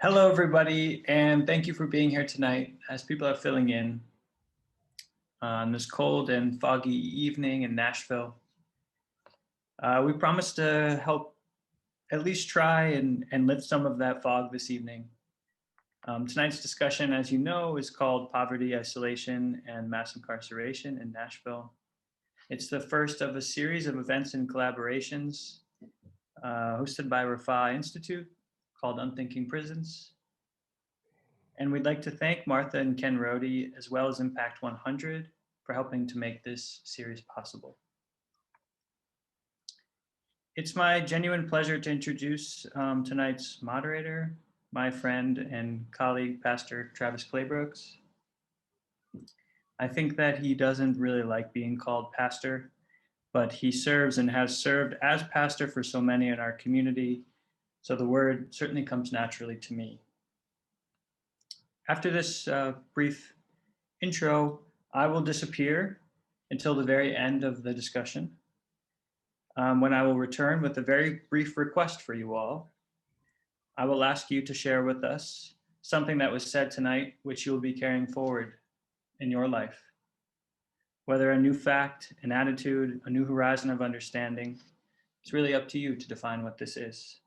Hello, everybody, and thank you for being here tonight as people are filling in on this cold and foggy evening in Nashville. We promise to help at least try and lift some of that fog this evening. Tonight's discussion, as you know, is called Poverty, Isolation, and Mass Incarceration in Nashville. It's the first of a series of events and collaborations hosted by Rafa Institute called Unthinking Prisons. And we'd like to thank Martha and Ken Rohde, as well as Impact 100, for helping to make this series possible. It's my genuine pleasure to introduce tonight's moderator, my friend and colleague, Pastor Travis Claybrooks. I think that he doesn't really like being called pastor, but he serves and has served as pastor for so many in our community, so the word certainly comes naturally to me. After this brief intro, I will disappear until the very end of the discussion, when I will return with a very brief request for you all. I will ask you to share with us something that was said tonight, which you will be carrying forward in your life. Whether a new fact, an attitude, a new horizon of understanding, it's really up to you to define what this is.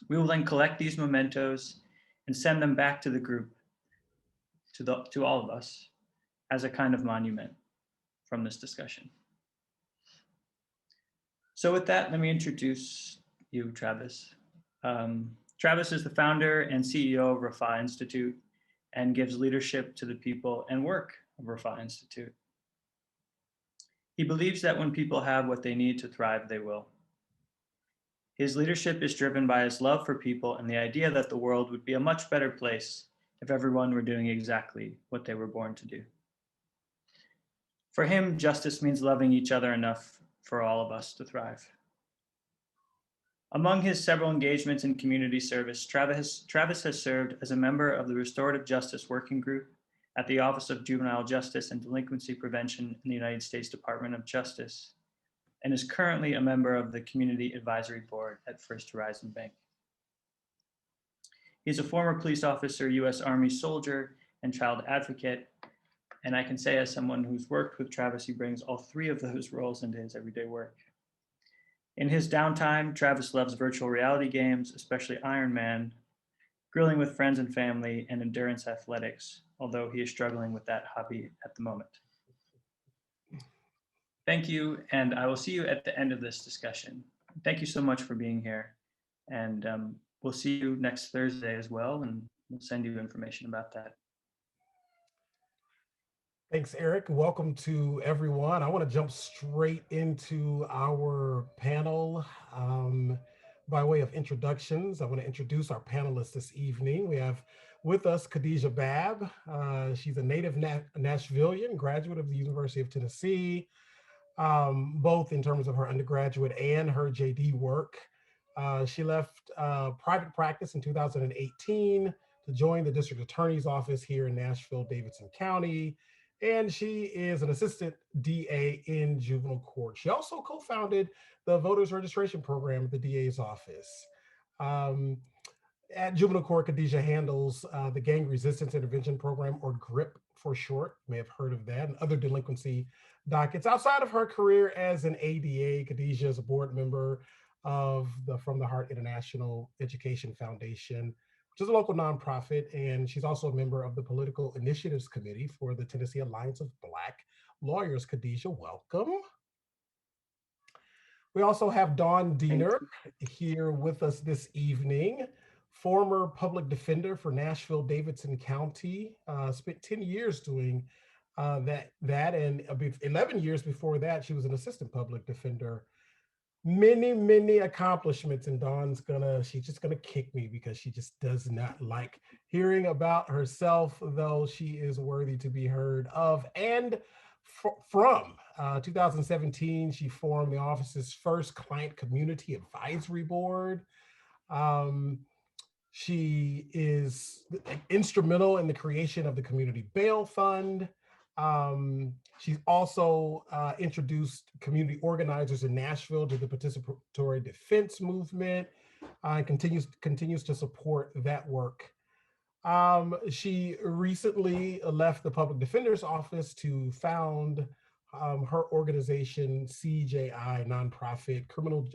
We will then collect these mementos and send them back to the group, to all of us, as a kind of monument from this discussion. So with that, let me introduce you, Travis. Travis is the founder and CEO of Rafa Institute and gives leadership to the people and work of Rafa Institute. He believes that when people have what they need to thrive, they will. His leadership is driven by his love for people and the idea that the world would be a much better place if everyone were doing exactly what they were born to do. For him, justice means loving each other enough for all of us to thrive. Among his several engagements in community service, Travis has served as a member of the Restorative Justice Working Group at the Office of Juvenile Justice and Delinquency Prevention in the United States Department of Justice, and is currently a member of the Community Advisory Board at First Horizon Bank. He's a former police officer, U.S. Army soldier, and child advocate, and I can say as someone who's worked with Travis, he brings all three of those roles into his everyday work. In his downtime, Travis loves virtual reality games, especially Iron Man, grilling with friends and family, and endurance athletics, although he is struggling with that hobby at the moment. Thank you, and I will see you at the end of this discussion. Thank you so much for being here, and we'll see you next Thursday as well, and we'll send you information about that. Thanks, Eric. Welcome to everyone. I want to jump straight into our panel. By way of introductions, I want to introduce our panelists this evening. We have with us Khadijah Babb. She's a native Nashvilleian, graduate of the University of Tennessee, both in terms of her undergraduate and her JD work. She left private practice in 2018 to join the district attorney's office here in Nashville, Davidson County. And she is an assistant DA in juvenile court. She also co-founded the voters registration program at the DA's office. At juvenile court, Khadijah handles the gang resistance intervention program, or GRIP for short. You may have heard of that, and other delinquency dockets. Outside of her career as an ADA, Khadijah is a board member of the From the Heart International Education Foundation, which is a local nonprofit, and she's also a member of the Political Initiatives Committee for the Tennessee Alliance of Black Lawyers. Khadijah, welcome. We also have Dawn Diener here with us this evening, former public defender for Nashville, Davidson County, spent 10 years doing that, and 11 years before that, she was an assistant public defender. Many accomplishments, and she's just gonna kick me because she just does not like hearing about herself, though she is worthy to be heard of. And from 2017, she formed the office's first client community advisory board. She is instrumental in the creation of the Community Bail Fund. She's also introduced community organizers in Nashville to the participatory defense movement. and continues to support that work. She recently left the public defender's office to found her organization, CJI, nonprofit criminal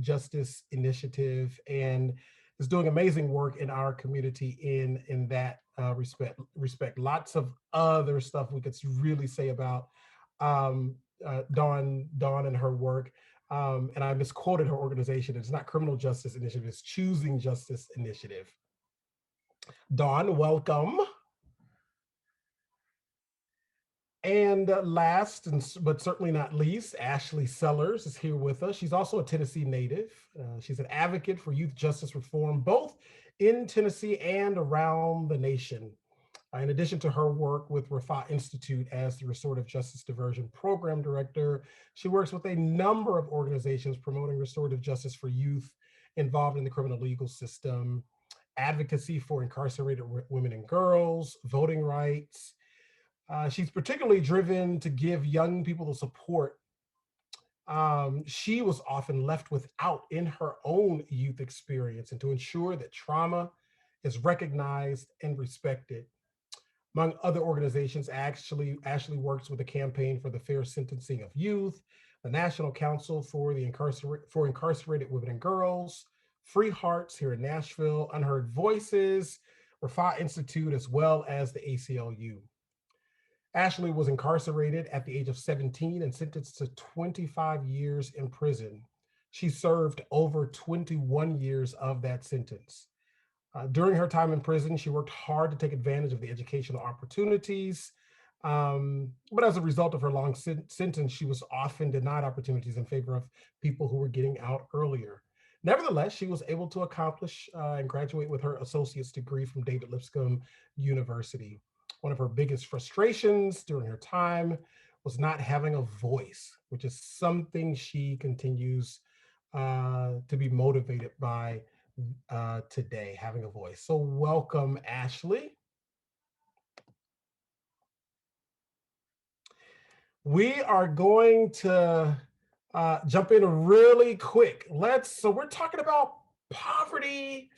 justice initiative, and is doing amazing work in our community in that respect. Lots of other stuff we could really say about Dawn and her work. And I misquoted her organization. It's not Criminal Justice Initiative, it's Choosing Justice Initiative. Dawn, welcome. And last, but certainly not least, Ashley Sellers is here with us. She's also a Tennessee native. She's an advocate for youth justice reform, both in Tennessee and around the nation. In addition to her work with Rafa Institute as the Restorative Justice Diversion Program Director, she works with a number of organizations promoting restorative justice for youth involved in the criminal legal system, advocacy for incarcerated women and girls, voting rights. She's particularly driven to give young people the support she was often left without in her own youth experience, and to ensure that trauma is recognized and respected. Among other organizations, Ashley works with the Campaign for the Fair Sentencing of Youth, the National Council for Incarcerated Women and Girls, Free Hearts here in Nashville, Unheard Voices, Rafa Institute, as well as the ACLU. Ashley was incarcerated at the age of 17 and sentenced to 25 years in prison. She served over 21 years of that sentence. During her time in prison, she worked hard to take advantage of the educational opportunities. But as a result of her long sentence, she was often denied opportunities in favor of people who were getting out earlier. Nevertheless, she was able to accomplish and graduate with her associate's degree from David Lipscomb University. One of her biggest frustrations during her time was not having a voice, which is something she continues to be motivated by today, having a voice. So welcome, Ashley. We are going to jump in really quick. So we're talking about poverty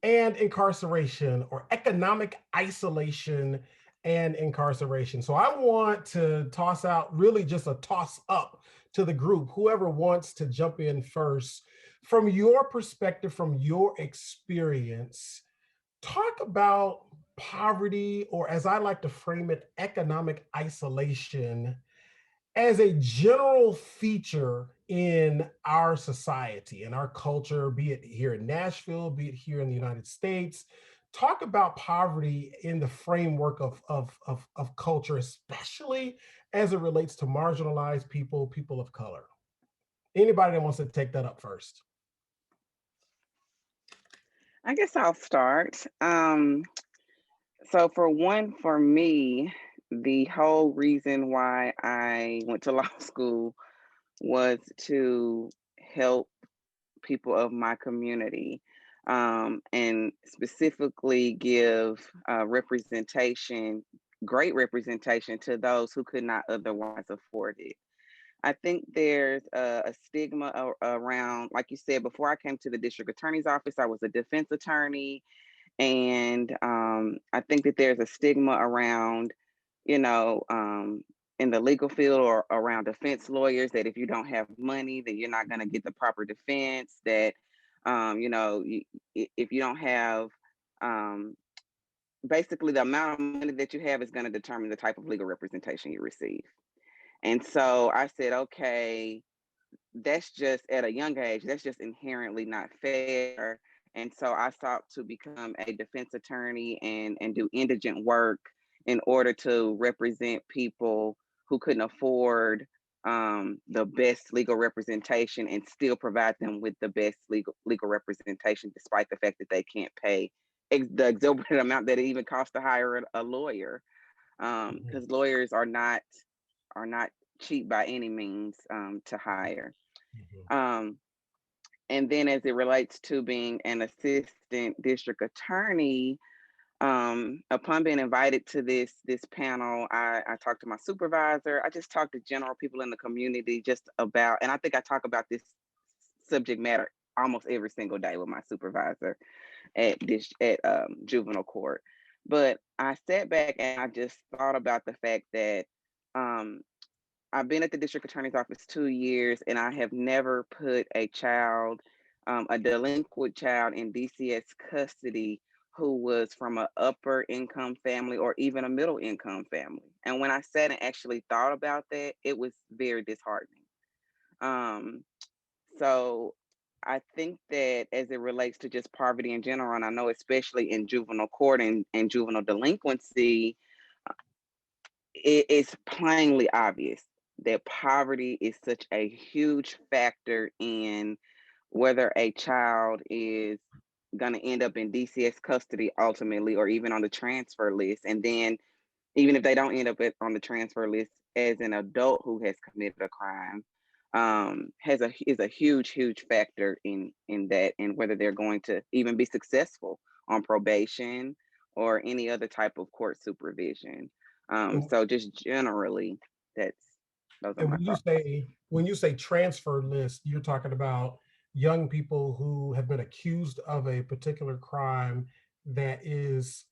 and incarceration, or economic isolation and incarceration. So I want to toss out really just a toss up to the group, whoever wants to jump in first. From your perspective, from your experience, talk about poverty, or as I like to frame it, economic isolation as a general feature in our society and our culture, be it here in Nashville, be it here in the United States. Talk about poverty in the framework of culture, especially as it relates to marginalized people, people of color. Anybody that wants to take that up first? I guess I'll start. So for me, the whole reason why I went to law school was to help people of my community, and specifically give great representation to those who could not otherwise afford it. I think there's a stigma around, like you said, before I came to the district attorney's office, I was a defense attorney. And I think that there's a stigma around, you know, in the legal field or around defense lawyers, that if you don't have money, that you're not going to get the proper defense, that, if you don't have, basically the amount of money that you have is going to determine the type of legal representation you receive. And so I said, okay, that's just at a young age, that's just inherently not fair. And so I sought to become a defense attorney and do indigent work in order to represent people who couldn't afford the best legal representation, and still provide them with the best legal representation, despite the fact that they can't pay the exorbitant amount that it even costs to hire a lawyer, because lawyers are not cheap by any means to hire. And then as it relates to being an assistant district attorney, upon being invited to this panel, I talked to my supervisor. I just talked to general people in the community just about, and I think I talk about this subject matter almost every single day with my supervisor at juvenile court. But I sat back and I just thought about the fact that um, I've been at the district attorney's office 2 years, and I have never put a child, a delinquent child, in DCS custody who was from an upper income family or even a middle income family. And when I sat and actually thought about that, it was very disheartening. Um, so I think that as it relates to just poverty in general, and I know especially in juvenile court and juvenile delinquency, it is plainly obvious that poverty is such a huge factor in whether a child is going to end up in DCS custody ultimately, or even on the transfer list. And then even if they don't end up on the transfer list as an adult who has committed a crime, is a huge factor in that, and whether they're going to even be successful on probation or any other type of court supervision. So just generally, those are And my thoughts. when you say transfer list, you're talking about young people who have been accused of a particular crime that is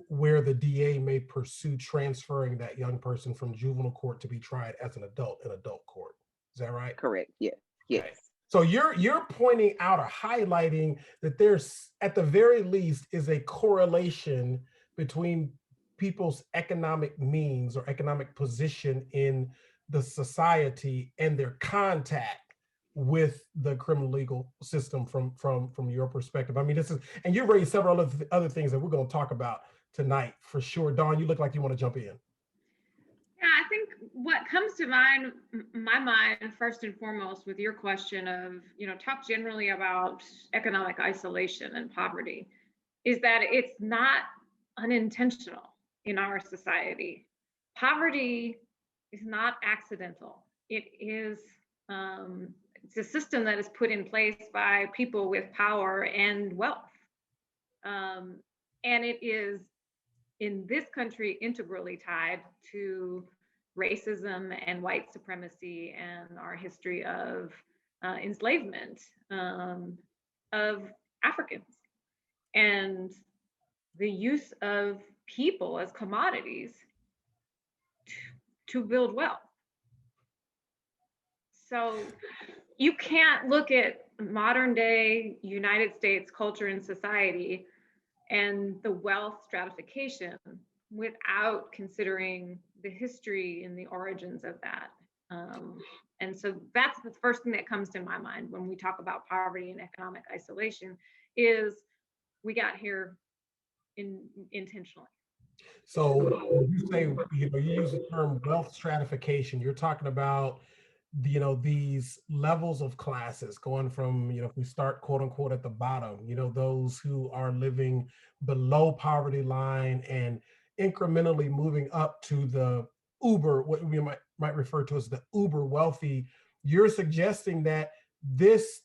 where the DA may pursue transferring that young person from juvenile court to be tried as an adult in adult court. Is that right? Correct. Yes. Yes. Okay. So you're pointing out or highlighting that there's, at the very least, is a correlation between people's economic means or economic position in the society and their contact with the criminal legal system from your perspective. I mean, this is, and you raised several other things that we're going to talk about tonight for sure. Dawn, you look like you want to jump in. Yeah, I think what comes to my mind, first and foremost, with your question of, talk generally about economic isolation and poverty, is that it's not unintentional in our society. Poverty is not accidental. It is, it's a system that is put in place by people with power and wealth. And it is, in this country, integrally tied to racism and white supremacy and our history of enslavement of Africans and the use of people as commodities to build wealth. So you can't look at modern day United States culture and society and the wealth stratification without considering the history and the origins of that. And so that's the first thing that comes to my mind when we talk about poverty and economic isolation, is we got here intentionally. So when you say, you use the term wealth stratification, you're talking about, these levels of classes going from, if we start quote unquote at the bottom, those who are living below poverty line and incrementally moving up to the uber, what we might refer to as the uber wealthy. You're suggesting that this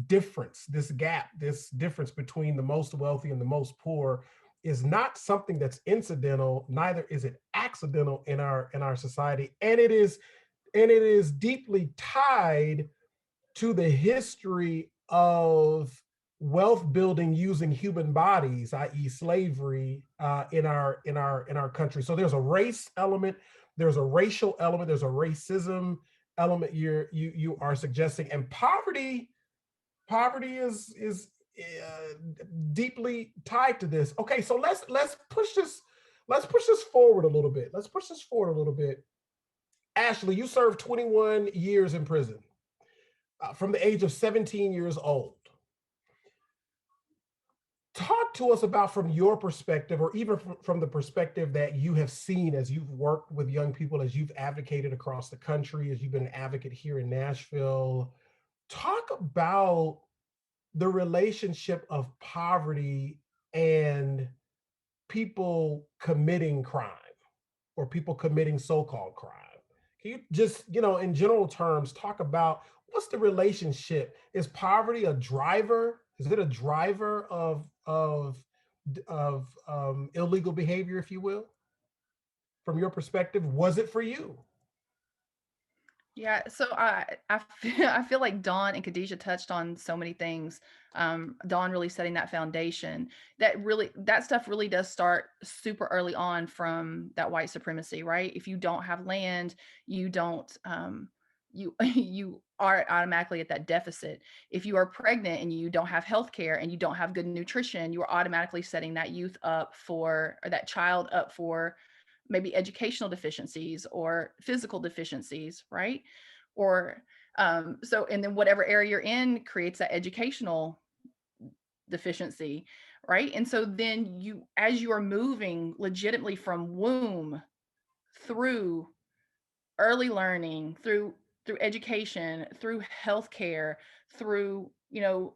difference, this gap, this difference between the most wealthy and the most poor is not something that's incidental, neither is it accidental in our society. And it is deeply tied to the history of wealth building using human bodies, i.e. slavery, in our country. So there's a race element, there's a racial element, there's a racism element you are suggesting, and poverty is deeply tied to this. Okay, so let's push this forward a little bit. Ashley, you served 21 years in prison from the age of 17 years old. Talk to us about, from your perspective, or even from the perspective that you have seen as you've worked with young people, as you've advocated across the country, as you've been an advocate here in Nashville. Talk about the relationship of poverty and people committing crime, or people committing so-called crime. Can you just, in general terms, talk about what's the relationship? Is poverty a driver? Is it a driver of illegal behavior, if you will? From your perspective, was it for you? Yeah, so I feel like Dawn and Khadijah touched on so many things. Dawn really setting that foundation. That stuff really does start super early on from that white supremacy, right? If you don't have land, you don't you you are automatically at that deficit. If you are pregnant and you don't have health care and you don't have good nutrition, you are automatically setting that youth up for, or that child up for, maybe educational deficiencies or physical deficiencies, right? Or so, and then whatever area you're in creates that educational deficiency, right? And so then you, as you are moving legitimately from womb through early learning, through education, through healthcare, through, you know,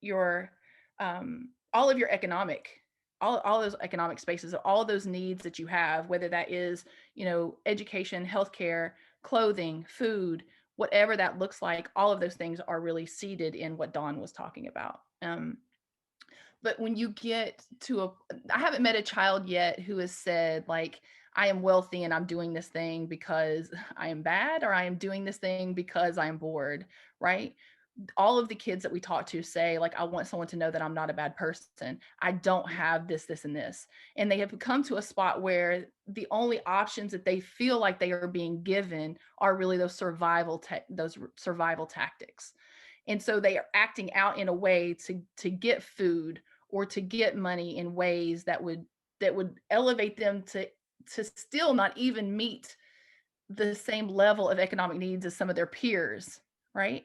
your all of your economic, all those economic spaces, all of those needs that you have, whether that is, you know, education, healthcare, clothing, food, whatever that looks like, all of those things are really seated in what Dawn was talking about. But when you get to I haven't met a child yet who has said, like, I am wealthy and I'm doing this thing because I am bad, or I am doing this thing because I am bored, right? All of the kids that we talk to say, like, I want someone to know that I'm not a bad person. I don't have this, this, and this. And they have come to a spot where the only options that they feel like they are being given are really those survival tactics. And so they are acting out in a way to get food or to get money in ways that would elevate them to still not even meet the same level of economic needs as some of their peers, right?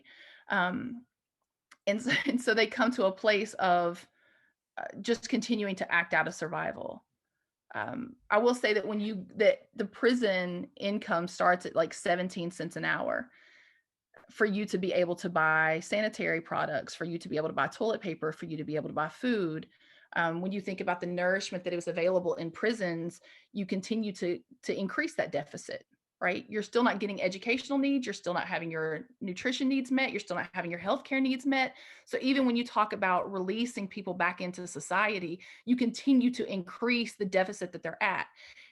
And so they come to a place of just continuing to act out of survival. I will say that that the prison income starts at like 17 cents an hour for you to be able to buy sanitary products, for you to be able to buy toilet paper, for you to be able to buy food. When you think about the nourishment that is available in prisons, you continue to increase that deficit, right? You're still not getting educational needs. You're still not having your nutrition needs met. You're still not having your healthcare needs met. So even when you talk about releasing people back into society, you continue to increase the deficit that they're at.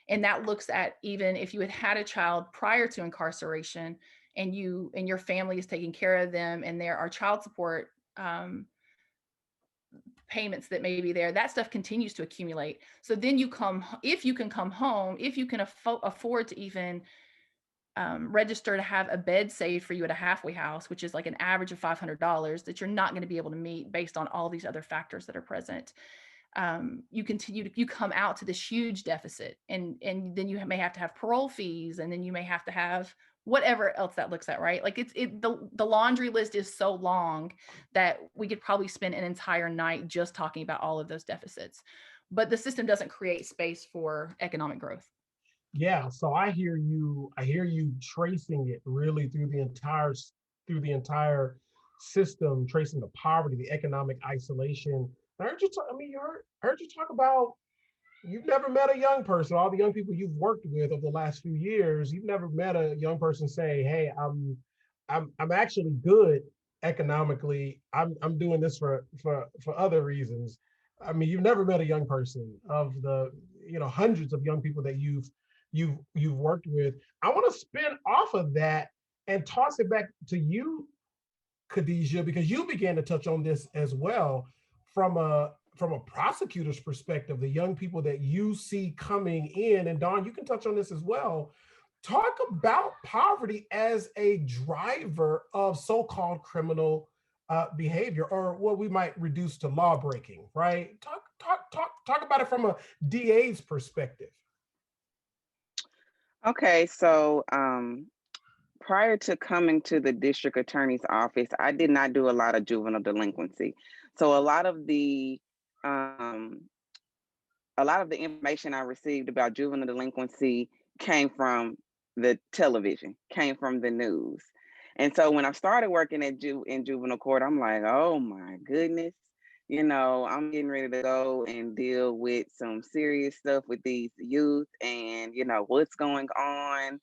And that looks at, even if you had a child prior to incarceration, and your family is taking care of them, and there are child support payments that may be there, that stuff continues to accumulate. So then if you can come home, if you can afford to even register to have a bed saved for you at a halfway house, which is like an average of $500 that you're not going to be able to meet based on all these other factors that are present. You come out to this huge deficit, and then you may have to have parole fees, and then you may have to have whatever else that looks at, right? Like the laundry list is so long that we could probably spend an entire night just talking about all of those deficits. But the system doesn't create space for economic growth. Yeah, so I hear you tracing it really through the entire system, tracing the poverty, the economic isolation. I heard you talk, I mean, heard you talk about, you've never met a young person, all the young people you've worked with over the last few years, you've never met a young person say, hey, I'm actually good economically. I'm doing this for other reasons. I mean, you've never met a young person of the, hundreds of young people that you've worked with. I want to spin off of that and toss it back to you, Khadijah, because you began to touch on this as well from a prosecutor's perspective, the young people that you see coming in. And Dawn, you can touch on this as well. Talk about poverty as a driver of so-called criminal behavior, or what we might reduce to law breaking, right? Talk about it from a DA's perspective. Okay, so prior to coming to the district attorney's office, I did not do a lot of juvenile delinquency. So a lot of the information I received about juvenile delinquency came from the television, came from the news. And so when I started working in juvenile court, I'm like, oh my goodness, I'm getting ready to go and deal with some serious stuff with these youth, and what's going on.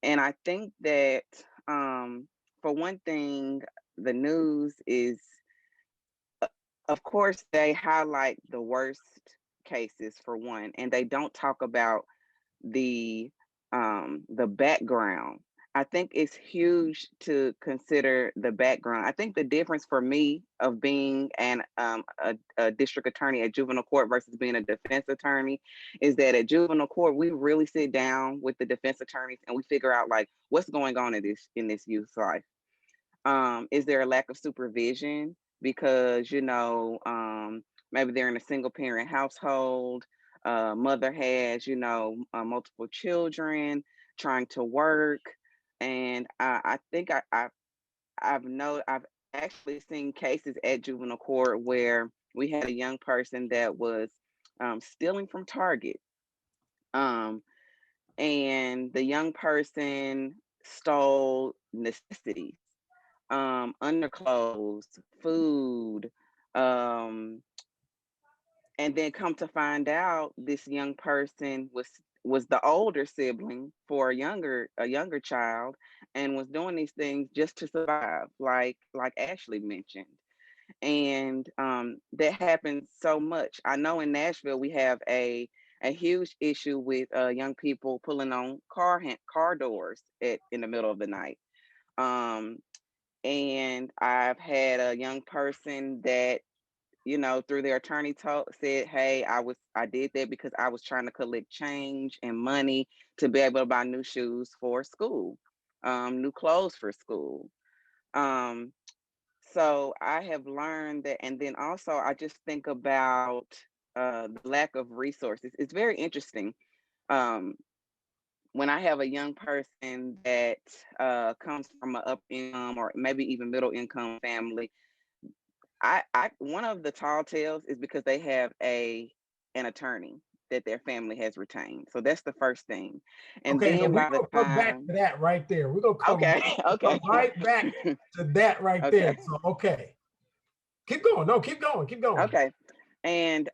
And I think that for one thing, the news is, of course, they highlight the worst cases for one, and they don't talk about the background. I think it's huge to consider the background. I think the difference for me of being a district attorney at juvenile court versus being a defense attorney is that at juvenile court, we really sit down with the defense attorneys and we figure out like what's going on in this youth's life. Is there a lack of supervision because maybe they're in a single parent household, mother has multiple children trying to work, and I think I've actually seen cases at juvenile court where we had a young person that was stealing from Target, um, and the young person stole necessities, underclothes, food, um, and then come to find out this young person was the older sibling for a younger child and was doing these things just to survive, like Ashley mentioned. And that happens so much. I know in Nashville we have a huge issue with young people pulling on car doors in the middle of the night. Um, and I've had a young person that through their attorney said, hey, I did that because I was trying to collect change and money to be able to buy new shoes for school, new clothes for school. So I have learned that, and then also I just think about the lack of resources. It's very interesting. Um, when I have a young person that comes from an up income or maybe even middle income family, I one of the tall tales is because they have an attorney that their family has retained. So that's the first thing. And Okay, now then we're by the gonna come back time, to that right there. We're gonna okay, okay, come right back to that right there. okay, So okay. Keep going. No, keep going. Keep going. okay. And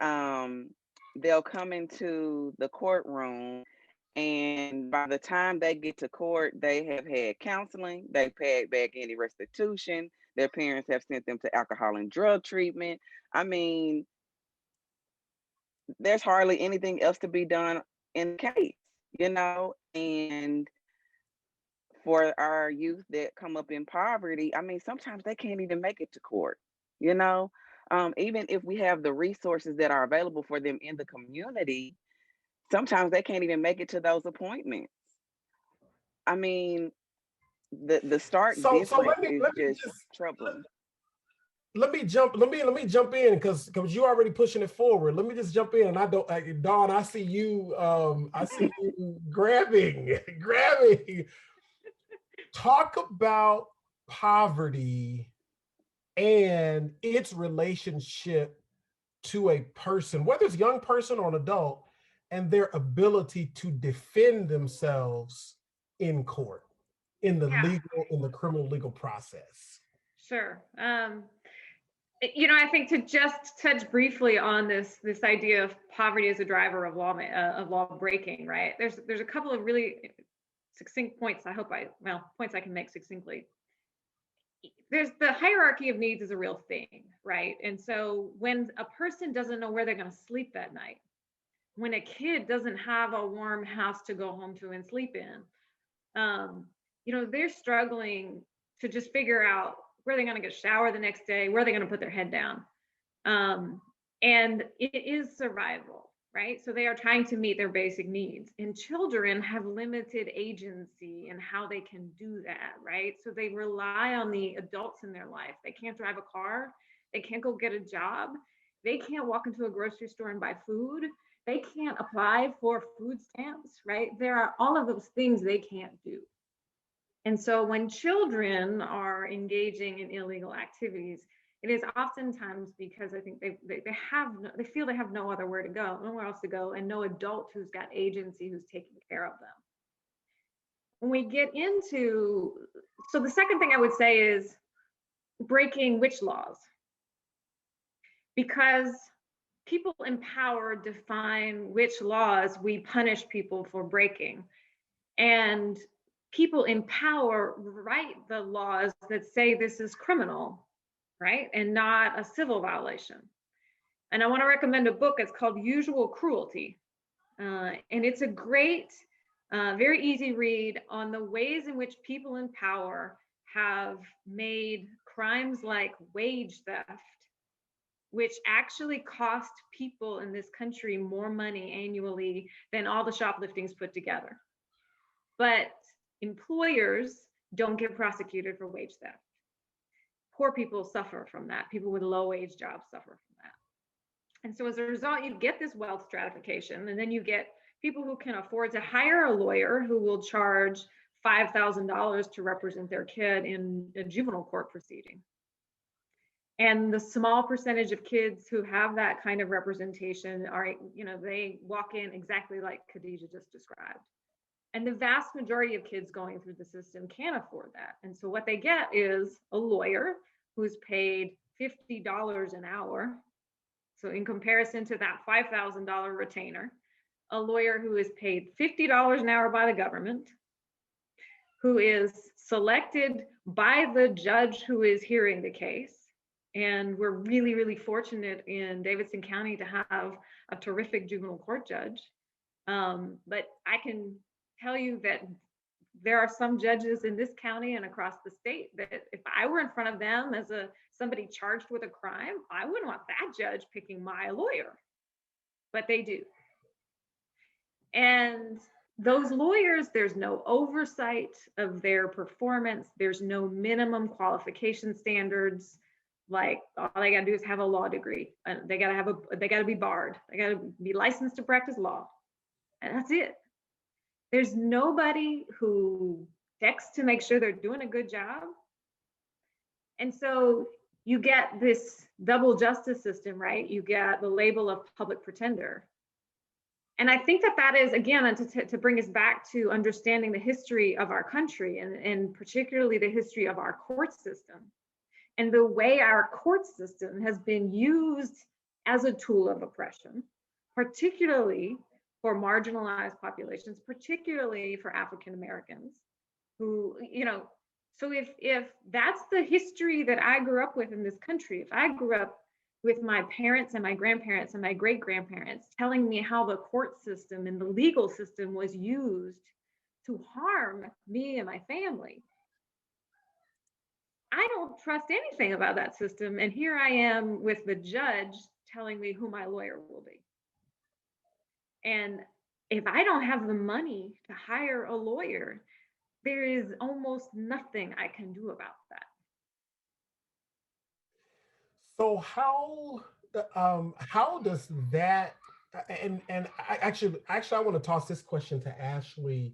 they'll come into the courtroom, and by the time they get to court, they have had counseling, they've paid back any restitution, their parents have sent them to alcohol and drug treatment. I mean, there's hardly anything else to be done in the case, and for our youth that come up in poverty, I mean, sometimes they can't even make it to court, you know. Even if we have the resources that are available for them in the community, sometimes they can't even make it to those appointments. I mean, the stark So difference let me is let me just just troubling. let me jump in because you're already pushing it forward. Let me just jump in, and Dawn, I see you grabbing grabbing. Talk about poverty and its relationship to a person, whether it's a young person or an adult, and their ability to defend themselves in court, in the criminal legal process. Sure. I think to just touch briefly on this idea of poverty as a driver of law breaking, right? There's a couple of really succinct points. Points I can make succinctly. There's the hierarchy of needs is a real thing, right? And so when a person doesn't know where they're going to sleep that night, when a kid doesn't have a warm house to go home to and sleep in, they're struggling to just figure out where they're going to get a shower the next day, where they're going to put their head down. And it is survival, right? So they are trying to meet their basic needs. And children have limited agency in how they can do that, right? So they rely on the adults in their life. They can't drive a car. They can't go get a job. They can't walk into a grocery store and buy food. They can't apply for food stamps, right? There are all of those things they can't do. And so when children are engaging in illegal activities, it is oftentimes because I think they feel they have nowhere else to go, and no adult who's got agency who's taking care of them. When we get into, so the second thing I would say is breaking which laws? Because people in power define which laws we punish people for breaking. And people in power write the laws that say this is criminal, right? And not a civil violation. And I want to recommend a book. It's called Usual Cruelty. And it's a great very easy read on the ways in which people in power have made crimes like wage theft, which actually cost people in this country more money annually than all the shopliftings put together. But employers don't get prosecuted for wage theft. Poor people suffer from that. People with low wage jobs suffer from that. And so as a result, you get this wealth stratification, and then you get people who can afford to hire a lawyer who will charge $5,000 to represent their kid in a juvenile court proceeding. And the small percentage of kids who have that kind of representation are, they walk in exactly like Khadijah just described. And the vast majority of kids going through the system can't afford that. And so what they get is a lawyer who's paid $50 an hour. So in comparison to that $5,000 retainer, a lawyer who is paid $50 an hour by the government, who is selected by the judge who is hearing the case. And we're really, really fortunate in Davidson County to have a terrific juvenile court judge. But I can tell you that there are some judges in this county and across the state that if I were in front of them as somebody charged with a crime, I wouldn't want that judge picking my lawyer, but they do. And those lawyers, there's no oversight of their performance. There's no minimum qualification standards. Like all they gotta do is have a law degree. They gotta be barred. They gotta be licensed to practice law, and that's it. There's nobody who checks to make sure they're doing a good job. And so you get this double justice system, right? You get the label of public pretender. And I think that is, again, to bring us back to understanding the history of our country and particularly the history of our court system and the way our court system has been used as a tool of oppression, particularly for marginalized populations, particularly for African Americans who, so if that's the history that I grew up with in this country, if I grew up with my parents and my grandparents and my great-grandparents telling me how the court system and the legal system was used to harm me and my family, I don't trust anything about that system. And here I am with the judge telling me who my lawyer will be. And if I don't have the money to hire a lawyer, there is almost nothing I can do about that. So how does that, and I want to toss this question to Ashley.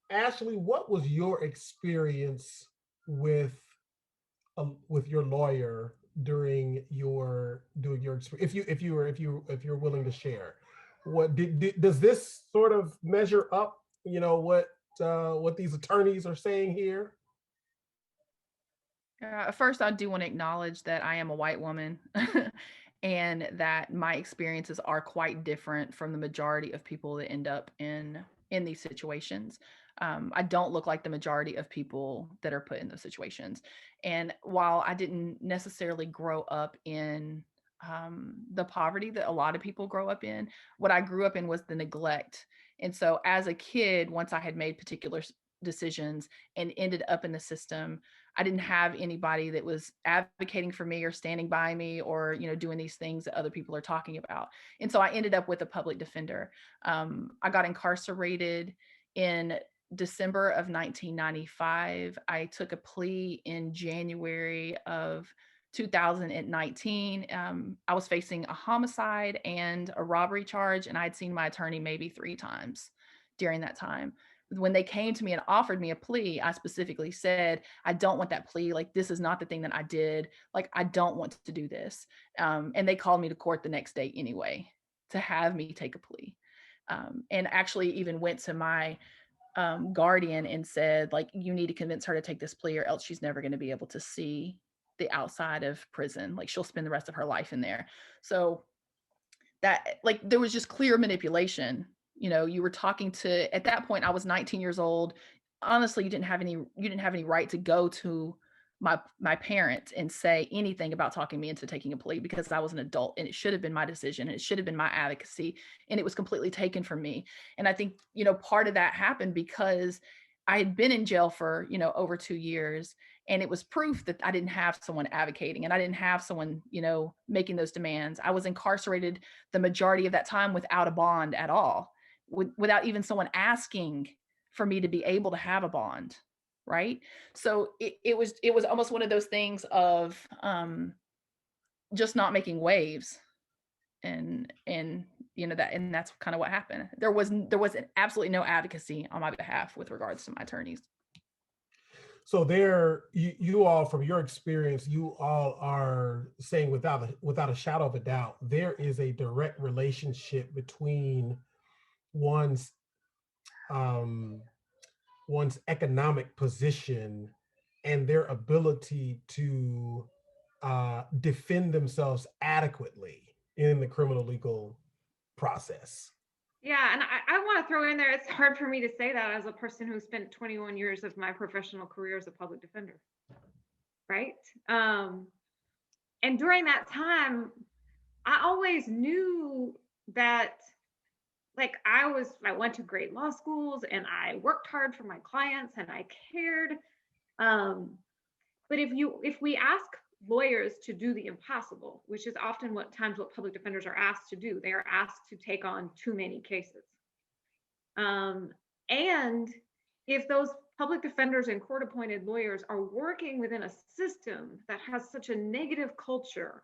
Ashley, what was your experience with your lawyer during your experience? If you're willing to share, what does this sort of measure up? What these attorneys are saying here? First, I do want to acknowledge that I am a white woman and that my experiences are quite different from the majority of people that end up in these situations. I don't look like the majority of people that are put in those situations. And while I didn't necessarily grow up in the poverty that a lot of people grow up in, what I grew up in was the neglect. And so as a kid, once I had made particular decisions and ended up in the system, I didn't have anybody that was advocating for me or standing by me or, doing these things that other people are talking about. And so I ended up with a public defender. I got incarcerated in December of 1995. I took a plea in January of 2019. I was facing a homicide and a robbery charge, and I'd seen my attorney maybe 3 times during that time. When they came to me and offered me a plea, I specifically said, I don't want that plea. Like, this is not the thing that I did. Like, I don't want to do this. And they called me to court the next day anyway to have me take a plea. And actually even went to my guardian and said, like, you need to convince her to take this plea or else she's never going to be able to see the outside of prison. Like, she'll spend the rest of her life in there. So that, like, there was just clear manipulation. You were talking to, at that point, I was 19 years old. Honestly, you didn't have any right to go to my parents and say anything about talking me into taking a plea, because I was an adult and it should have been my decision and it should have been my advocacy, and it was completely taken from me. And I think, part of that happened because I had been in jail for, over 2 years, and it was proof that I didn't have someone advocating and I didn't have someone, making those demands. I was incarcerated the majority of that time without a bond at all, without even someone asking for me to be able to have a bond. Right. So it was almost one of those things of just not making waves, and that's kind of what happened. There was absolutely no advocacy on my behalf with regards to my attorneys. So you all, from your experience, you all are saying without a shadow of a doubt, there is a direct relationship between one's economic position and their ability to defend themselves adequately in the criminal legal process. Yeah, and I want to throw in there, it's hard for me to say that as a person who spent 21 years of my professional career as a public defender, right? And during that time, I always knew that, like, I went to great law schools and I worked hard for my clients and I cared. But if we ask lawyers to do the impossible, which is often what public defenders are asked to do, they are asked to take on too many cases. And if those public defenders and court-appointed lawyers are working within a system that has such a negative culture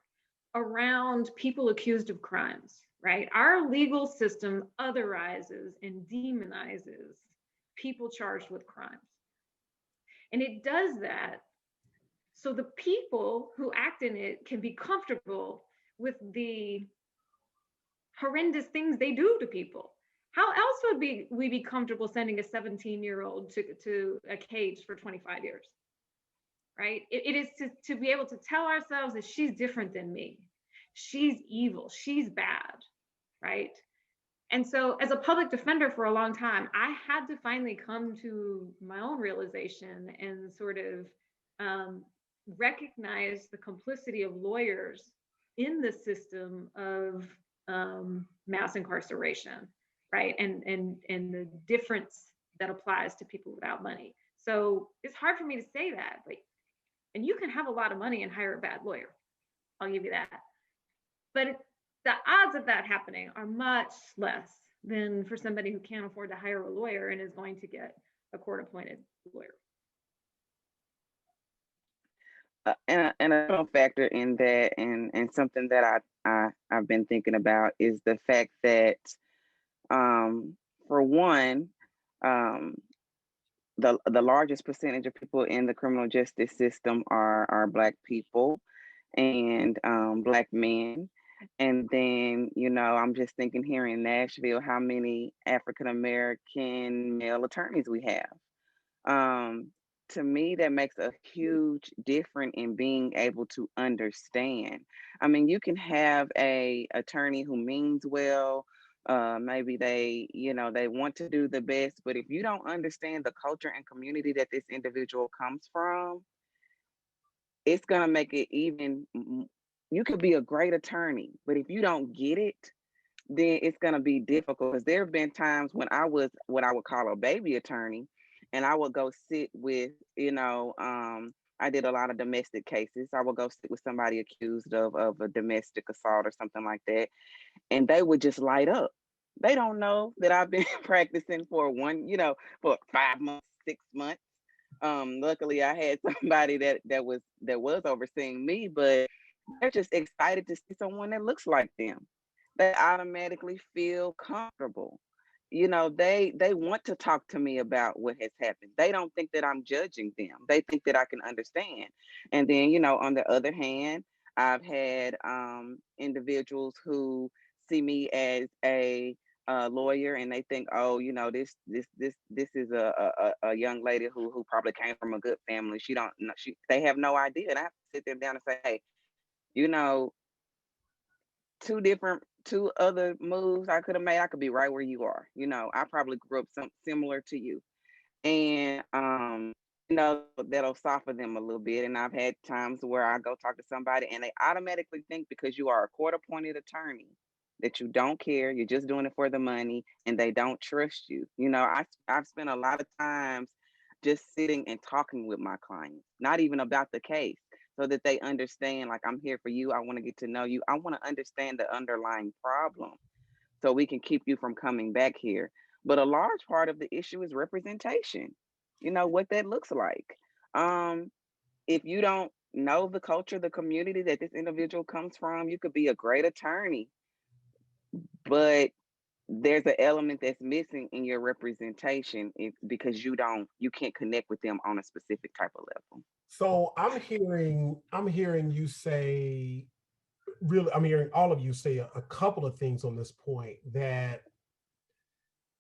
around people accused of crimes, right? Our legal system otherizes and demonizes people charged with crimes. And it does that so the people who act in it can be comfortable with the horrendous things they do to people. How else would we be comfortable sending a 17-year-old to a cage for 25 years, right? It is to be able to tell ourselves that she's different than me. She's evil, she's bad, right? And so as a public defender for a long time, I had to finally come to my own realization and sort of recognize the complicity of lawyers in the system of mass incarceration, right? And the difference that applies to people without money. So it's hard for me to say that, and you can have a lot of money and hire a bad lawyer. I'll give you that. But the odds of that happening are much less than for somebody who can't afford to hire a lawyer and is going to get a court-appointed lawyer. And a factor in that, and something that I've been thinking about, is the fact that, for one, the largest percentage of people in the criminal justice system are Black people and Black men. And then, I'm just thinking here in Nashville, how many African American male attorneys we have. To me, that makes a huge difference in being able to understand. I mean, you can have a attorney who means well. Maybe they want to do the best, but if you don't understand the culture and community that this individual comes from, it's gonna make it even. You could be a great attorney, but if you don't get it, then it's gonna be difficult. Because there have been times when I was what I would call a baby attorney, and I would go sit with, I did a lot of domestic cases. I would go sit with somebody accused of a domestic assault or something like that, and they would just light up. They don't know that I've been practicing for 5 months, 6 months. Luckily, I had somebody that was overseeing me, but they're just excited to see someone that looks like them. They automatically feel comfortable. They want to talk to me about what has happened. They don't think that I'm judging them. They think that I can understand. And then, on the other hand, I've had individuals who see me as a lawyer, and they think, oh, this is a young lady who probably came from a good family. They have no idea. And I have to sit them down and say, hey, two other moves I could have made, I could be right where you are. I probably grew up similar to you. And that'll soften them a little bit. And I've had times where I go talk to somebody and they automatically think because you are a court appointed attorney that you don't care, you're just doing it for the money, and they don't trust you. I've spent a lot of times just sitting and talking with my clients, not even about the case, so that they understand, like, I'm here for you. I want to get to know you. I want to understand the underlying problem so we can keep you from coming back here. But a large part of the issue is representation, what that looks like. If you don't know the culture, the community that this individual comes from, you could be a great attorney, but there's an element that's missing in your representation because you can't connect with them on a specific type of level. So I'm hearing you say, really, I'm hearing all of you say a couple of things on this point, that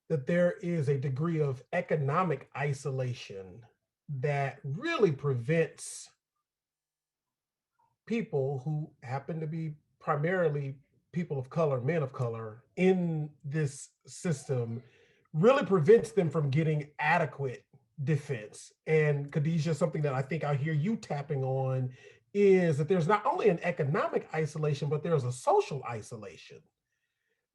there is a degree of economic isolation that really prevents people who happen to be primarily people of color, men of color, in this system, really prevents them from getting adequate defense. And Khadijah, something that I think I hear you tapping on is that there's not only an economic isolation, but there's a social isolation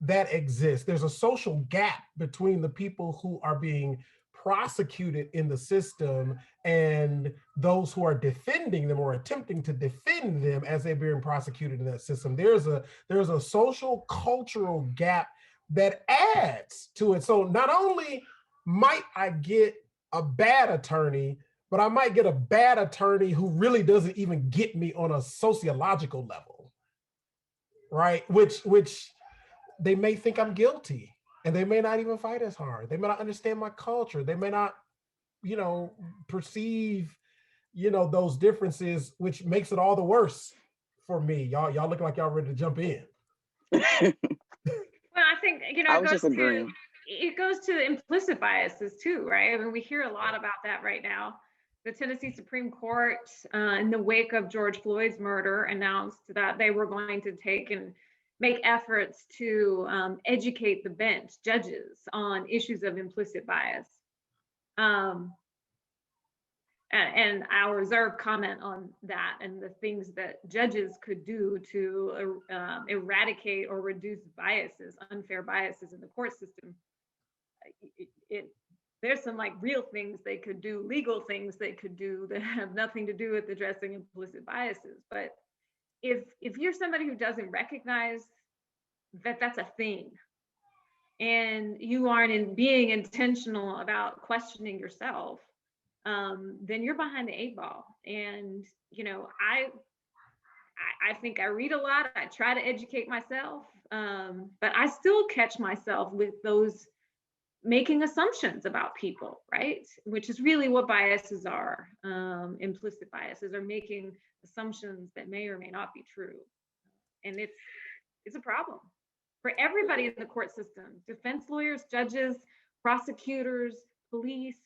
that exists. There's a social gap between the people who are being prosecuted in the system and those who are defending them or attempting to defend them as they're being prosecuted in that system. There's a social cultural gap that adds to it. So not only might I get a bad attorney, but I might get a bad attorney who really doesn't even get me on a sociological level, right? Which they may think I'm guilty and they may not even fight as hard. They may not understand my culture. They may not, perceive, those differences, which makes it all the worse for me. Y'all look like y'all ready to jump in. Well, I think, I was just agreeing. It goes to implicit biases too, right? I mean, we hear a lot about that right now. The Tennessee Supreme Court, in the wake of George Floyd's murder, announced that they were going to take and make efforts to educate the bench, judges, on issues of implicit bias. And I'll reserve comment on that and the things that judges could do to eradicate or reduce biases, unfair biases in the court system. There's some real things they could do, legal things they could do that have nothing to do with addressing implicit biases. But if you're somebody who doesn't recognize that that's a thing, and you aren't being intentional about questioning yourself, then you're behind the 8 ball. And I think I read a lot. I try to educate myself, but I still catch myself with those making assumptions about people, right? Which is really what biases are. Implicit biases are making assumptions that may or may not be true. And it's a problem for everybody in the court system: defense lawyers, judges, prosecutors, police,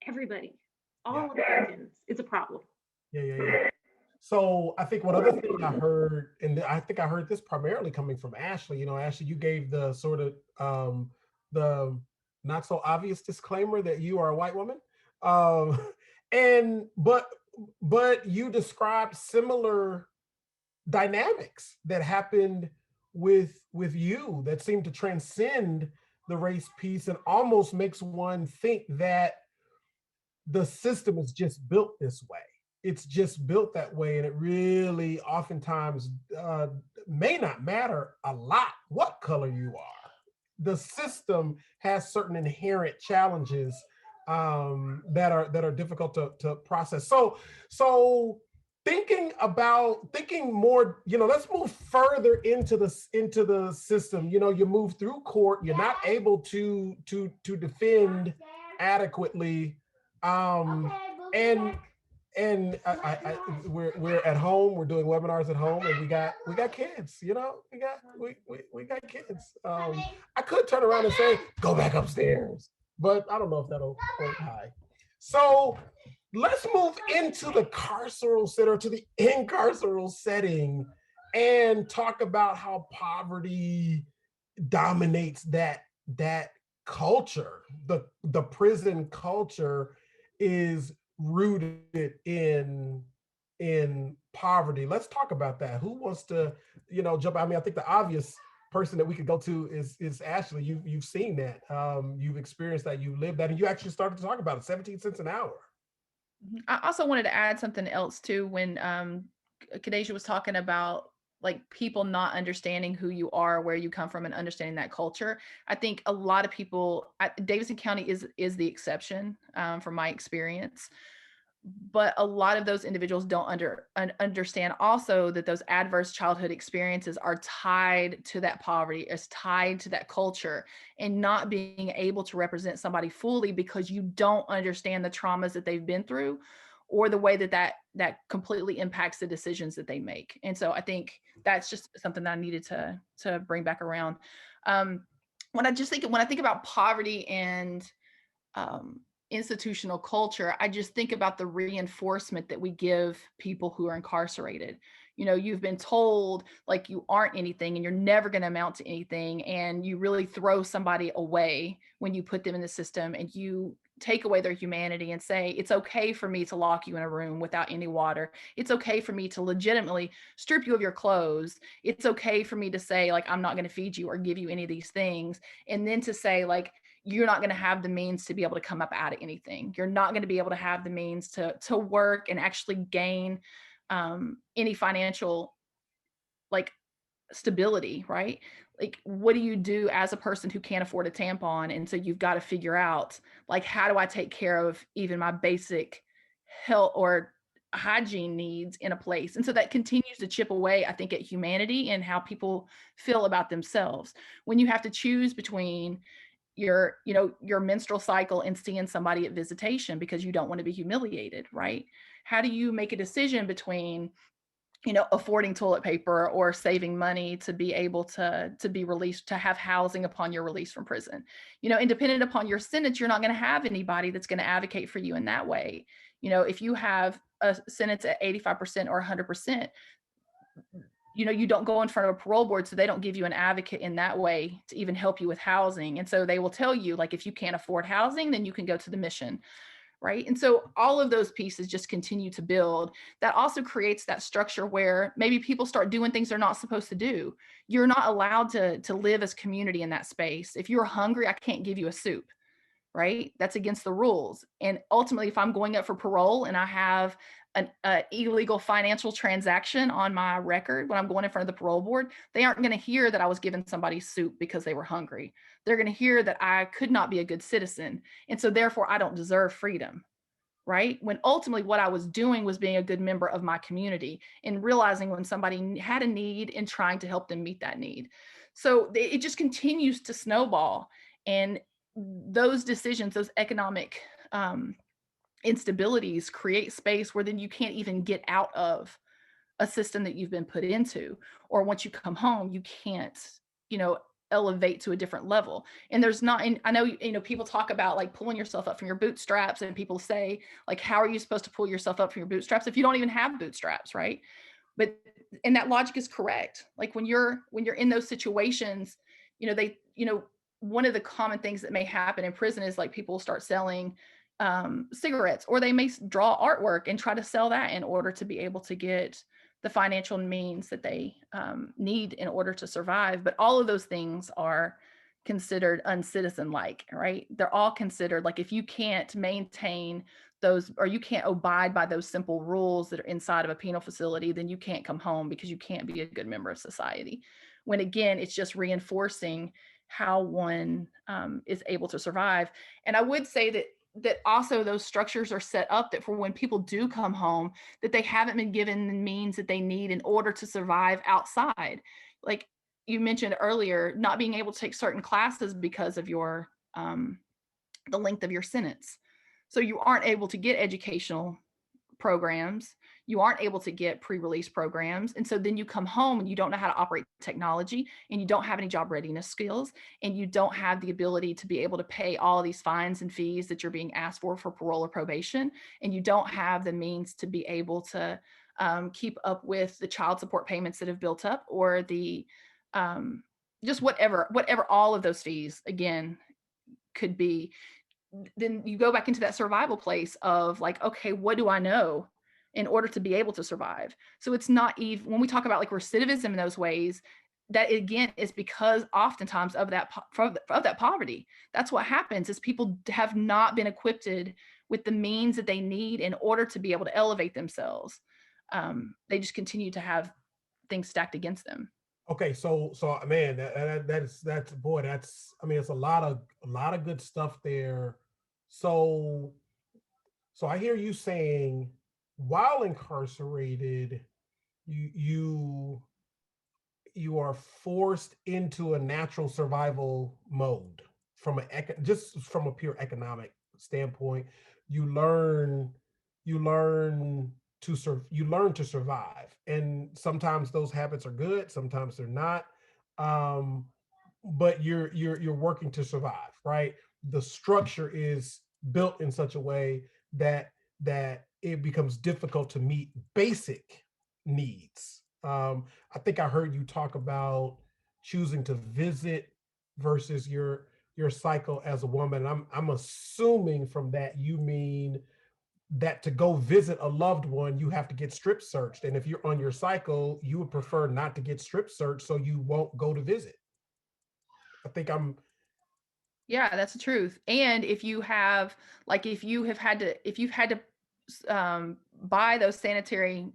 everybody, all Americans. It's a problem. Yeah. So I think one other thing I heard, and I think I heard this primarily coming from Ashley. Ashley, you gave the sort of the not so obvious disclaimer that you are a white woman, but you described similar dynamics that happened with you that seem to transcend the race piece and almost makes one think that the system is just built this way. It's just built that way, and it really oftentimes may not matter a lot what color you are. The system has certain inherent challenges that are difficult to process. So thinking more, let's move further into the system. You move through court, you're not able to defend adequately, and we're at home. We're doing webinars at home, and we got kids. We got kids. I could turn around and say, "Go back upstairs," but I don't know if that'll hold high. So let's move into the carceral setting, to the incarceral setting, and talk about how poverty dominates that culture. The prison culture is rooted in poverty. Let's talk about that. Who wants to, jump? I mean, I think the obvious person that we could go to is Ashley. You've seen that, you've experienced that, you lived that, and you actually started to talk about it. 17 cents an hour. I also wanted to add something else too. When Kadeja was talking about like people not understanding who you are, where you come from, and understanding that culture, I think a lot of people, Davidson County is the exception from my experience. But a lot of those individuals don't understand also that those adverse childhood experiences are tied to that poverty, is tied to that culture, and not being able to represent somebody fully because you don't understand the traumas that they've been through, or the way that completely impacts the decisions that they make. And so I think that's just something that I needed to bring back around. When I think about poverty and institutional culture, I just think about the reinforcement that we give people who are incarcerated. You've been told like you aren't anything and you're never going to amount to anything, and you really throw somebody away when you put them in the system, and you take away their humanity and say, it's okay for me to lock you in a room without any water. It's okay for me to legitimately strip you of your clothes. It's okay for me to say, like, I'm not going to feed you or give you any of these things. And then to say, like, you're not going to have the means to be able to come up out of anything. You're not going to be able to have the means to work and actually gain any financial like stability, right? Like, what do you do as a person who can't afford a tampon? And so you've got to figure out, like, how do I take care of even my basic health or hygiene needs in a place? And so that continues to chip away, I think, at humanity and how people feel about themselves. When you have to choose between your menstrual cycle and seeing somebody at visitation because you don't want to be humiliated, right? How do you make a decision between affording toilet paper or saving money to be able to be released, to have housing upon your release from prison? And dependent upon your sentence, you're not going to have anybody that's going to advocate for you in that way. If you have a sentence at 85% or 100%, you don't go in front of a parole board, so they don't give you an advocate in that way to even help you with housing. And so they will tell you, like, if you can't afford housing, then you can go to the mission, right? And so all of those pieces just continue to build. That also creates that structure where maybe people start doing things they're not supposed to do. You're not allowed to live as community in that space. If you're hungry, I can't give you a soup, right? That's against the rules. And ultimately, if I'm going up for parole and I have an illegal financial transaction on my record when I'm going in front of the parole board, they aren't going to hear that I was giving somebody soup because they were hungry. They're going to hear that I could not be a good citizen. And so therefore, I don't deserve freedom, right? When ultimately what I was doing was being a good member of my community and realizing when somebody had a need and trying to help them meet that need. So it just continues to snowball. And those decisions, those economic instabilities create space where then you can't even get out of a system that you've been put into. Or once you come home, you can't, elevate to a different level. And there's not, and I know, people talk about like pulling yourself up from your bootstraps, and people say, like, how are you supposed to pull yourself up from your bootstraps if you don't even have bootstraps, right? And that logic is correct. Like when you're in those situations, one of the common things that may happen in prison is like people start selling cigarettes, or they may draw artwork and try to sell that in order to be able to get the financial means that they need in order to survive. But all of those things are considered uncitizen-like, right? They're all considered like, if you can't maintain those, or you can't abide by those simple rules that are inside of a penal facility, then you can't come home because you can't be a good member of society. When again, it's just reinforcing how one is able to survive. And I would say that also those structures are set up that for when people do come home, that they haven't been given the means that they need in order to survive outside. Like you mentioned earlier, not being able to take certain classes because of your the length of your sentence. So you aren't able to get educational programs, you aren't able to get pre-release programs. And so then you come home and you don't know how to operate technology, and you don't have any job readiness skills, and you don't have the ability to be able to pay all of these fines and fees that you're being asked for parole or probation. And you don't have the means to be able to keep up with the child support payments that have built up, or the just whatever all of those fees again could be. then you go back into that survival place of like, okay, what do I know in order to be able to survive? So it's not even, when we talk about like recidivism in those ways, that again is because oftentimes of that poverty. That's what happens, is people have not been equipped with the means that they need in order to be able to elevate themselves. They just continue to have things stacked against them. Okay, so man, that's boy, that's, I mean, it's a lot of good stuff there. So I hear you saying while incarcerated, you you are forced into a natural survival mode from just from a pure economic standpoint. You learn to survive, and sometimes those habits are good, sometimes they're not. um but you're working to survive, right? The structure is built in such a way that it becomes difficult to meet basic needs. I think I heard you talk about choosing to visit versus your cycle as a woman. I'm assuming from that you mean that to go visit a loved one, you have to get strip searched. And if you're on your cycle, you would prefer not to get strip searched, so you won't go to visit. I think I'm Yeah, that's the truth. And if you've had to buy those sanitary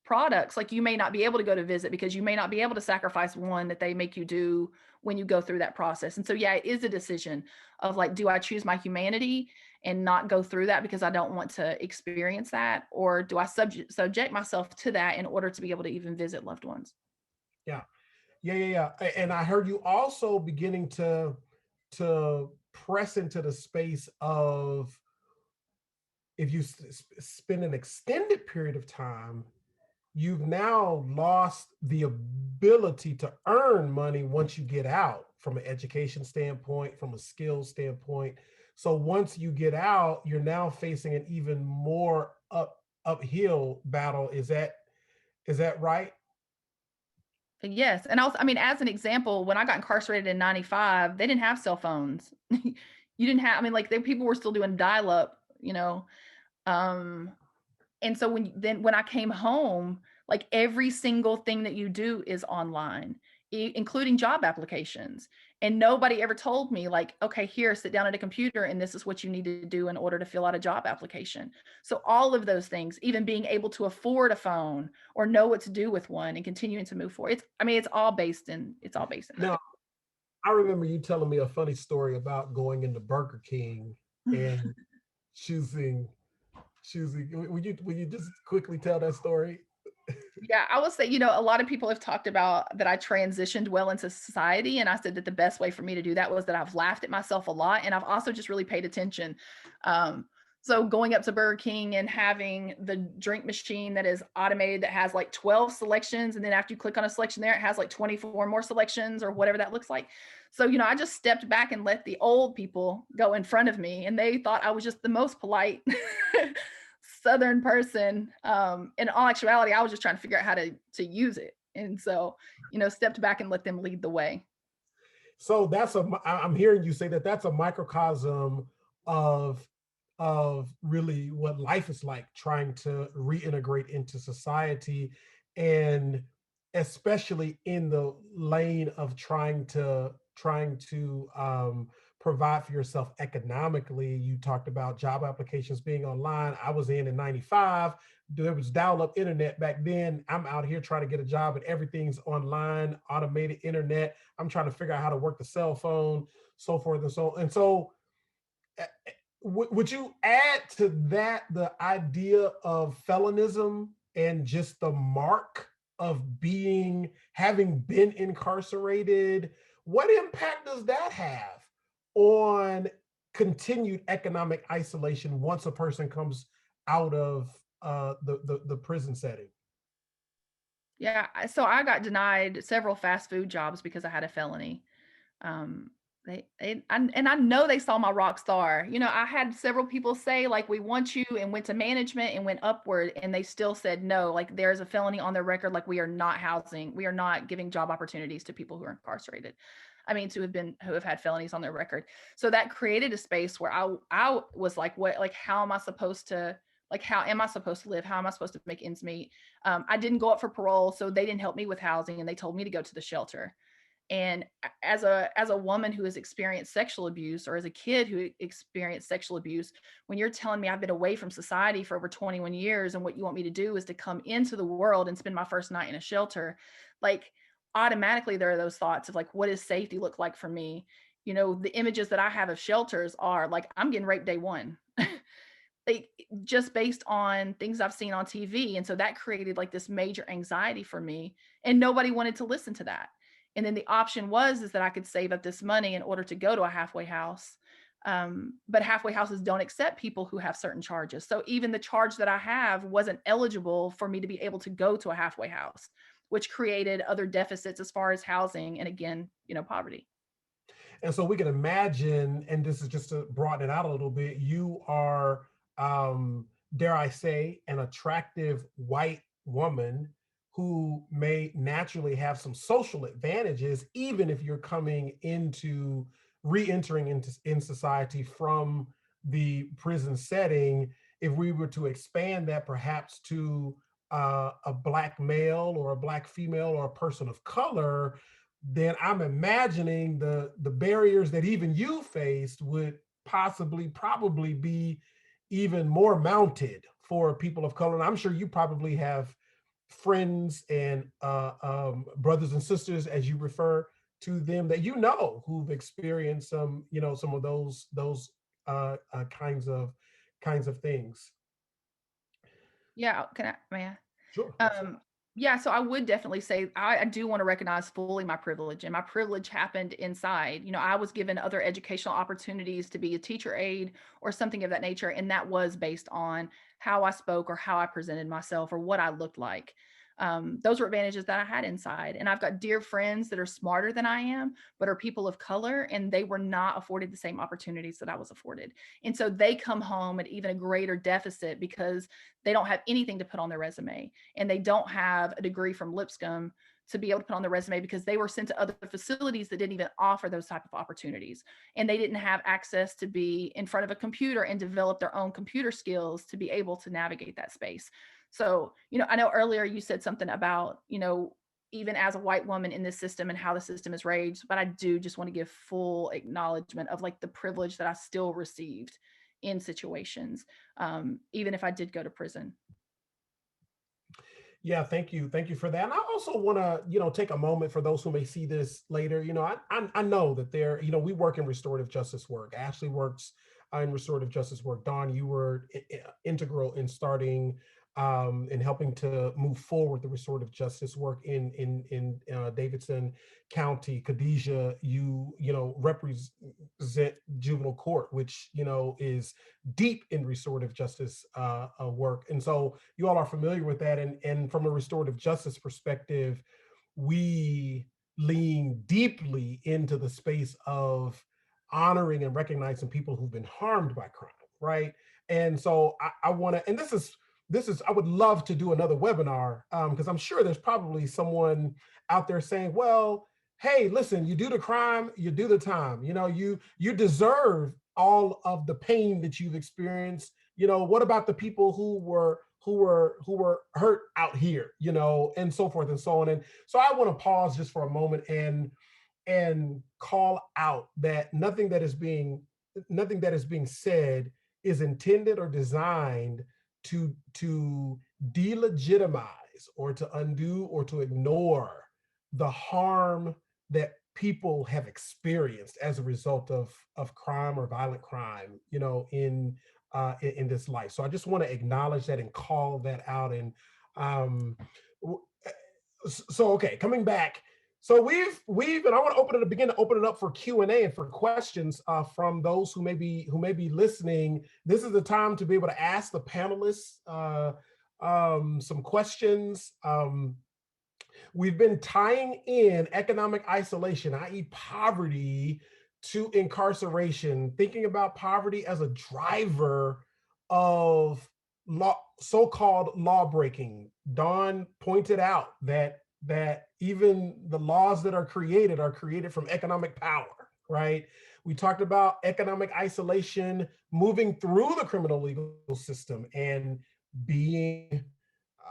products, like you may not be able to go to visit because you may not be able to sacrifice one that they make you do when you go through that process. And so, yeah, it is a decision of like, do I choose my humanity and not go through that because I don't want to experience that? Or do I subject myself to that in order to be able to even visit loved ones? Yeah. Yeah. And I heard you also beginning to press into the space of, if you spend an extended period of time, you've now lost the ability to earn money once you get out, from an education standpoint, from a skills standpoint. So once you get out, you're now facing an even more uphill battle. Is that right? Yes. And also, I mean, as an example, when I got incarcerated in 95, they didn't have cell phones. You didn't have, I mean, like people were still doing dial up, you know. Um, and so when I came home, like every single thing that you do is online, including job applications. And nobody ever told me like, okay, here, sit down at a computer and this is what you need to do in order to fill out a job application. So all of those things, even being able to afford a phone or know what to do with one and continuing to move forward. It's all based in Now, I remember you telling me a funny story about going into Burger King that. and choosing would you just quickly tell that story? Yeah, I will say, a lot of people have talked about that I transitioned well into society. And I said that the best way for me to do that was that I've laughed at myself a lot. And I've also just really paid attention. So going up to Burger King and having the drink machine that is automated, that has like 12 selections. And then after you click on a selection there, it has like 24 more selections or whatever that looks like. So, I just stepped back and let the old people go in front of me. And they thought I was just the most polite Southern person. In all actuality, I was just trying to figure out how to use it. And so, stepped back and let them lead the way. So I'm hearing you say that that's a microcosm of really what life is like, trying to reintegrate into society, and especially in the lane of trying to provide for yourself economically. You talked about job applications being online. I was in 95. There was dial-up internet back then. I'm out here trying to get a job and everything's online, automated internet. I'm trying to figure out how to work the cell phone, so forth and so on. And so would you add to that the idea of felonism and just the mark of having been incarcerated? What impact does that have on continued economic isolation once a person comes out of the prison setting? Yeah. So I got denied several fast food jobs because I had a felony. And I know they saw my rock star. You know, I had several people say like, we want you, and went to management and went upward, and they still said no. Like, there's a felony on their record. Like, we are not giving job opportunities to people who are incarcerated. I mean, who have had felonies on their record. So that created a space where I was like, what, like, how am I supposed to, like, how am I supposed to live? How am I supposed to make ends meet? I didn't go up for parole, so they didn't help me with housing, and they told me to go to the shelter. And as a woman who has experienced sexual abuse, or as a kid who experienced sexual abuse, when you're telling me I've been away from society for over 21 years, and what you want me to do is to come into the world and spend my first night in a shelter, like, automatically there are those thoughts of like, what does safety look like for me? You know, the images that I have of shelters are like, I'm getting raped day one. Like, just based on things I've seen on TV. And so that created like this major anxiety for me, and nobody wanted to listen to that. And then the option is that I could save up this money in order to go to a halfway house. But halfway houses don't accept people who have certain charges. So even the charge that I have wasn't eligible for me to be able to go to a halfway house, which created other deficits as far as housing and, again, you know, poverty. And so we can imagine, and this is just to broaden it out a little bit, you are, dare I say, an attractive white woman who may naturally have some social advantages, even if you're coming into re-entering in society from the prison setting. If we were to expand that perhaps to a Black male or a Black female or a person of color, then I'm imagining the barriers that even you faced would probably be even more mounted for people of color. And I'm sure you probably have friends and brothers and sisters, as you refer to them, that you know who've experienced some, you know, some of those kinds of things. Yeah. May I? Sure. Yeah, so I would definitely say I do want to recognize fully my privilege, and my privilege happened inside. You know, I was given other educational opportunities to be a teacher aide or something of that nature, and that was based on how I spoke or how I presented myself or what I looked like. Those were advantages that I had inside. And I've got dear friends that are smarter than I am, but are people of color, and they were not afforded the same opportunities that I was afforded. And so they come home at even a greater deficit because they don't have anything to put on their resume, and they don't have a degree from Lipscomb to be able to put on their resume because they were sent to other facilities that didn't even offer those type of opportunities. And they didn't have access to be in front of a computer and develop their own computer skills to be able to navigate that space. So, you know, I know earlier you said something about, you know, even as a white woman in this system and how the system is raised, but I do just want to give full acknowledgement of like the privilege that I still received in situations, even if I did go to prison. Yeah, thank you. Thank you for that. And I also want to, you know, take a moment for those who may see this later. You know, I know that there, you know, we work in restorative justice work. Ashley works in restorative justice work. Dawn, you were integral in starting and helping to move forward the restorative justice work in Davidson County. Khadijah, you know, represent juvenile court, which, you know, is deep in restorative justice work. And so you all are familiar with that. And from a restorative justice perspective, we lean deeply into the space of honoring and recognizing people who've been harmed by crime, right? And so I want to, and this is, I would love to do another webinar because I'm sure there's probably someone out there saying, well, hey, listen, you do the crime, you do the time. You know, you deserve all of the pain that you've experienced. You know, what about the people who were hurt out here, you know, and so forth and so on. And so I want to pause just for a moment and call out that nothing that is being said is intended or designed to delegitimize or to undo or to ignore the harm that people have experienced as a result of crime or violent crime, you know, in this life. So I just want to acknowledge that and call that out. And so okay, coming back. So we've and I want to begin to open it up for Q&A and for questions from those who may be listening. This is the time to be able to ask the panelists some questions. We've been tying in economic isolation, i.e. poverty, to incarceration, thinking about poverty as a driver of so-called law breaking. Dawn pointed out that even the laws that are created from economic power, right? We talked about economic isolation moving through the criminal legal system and being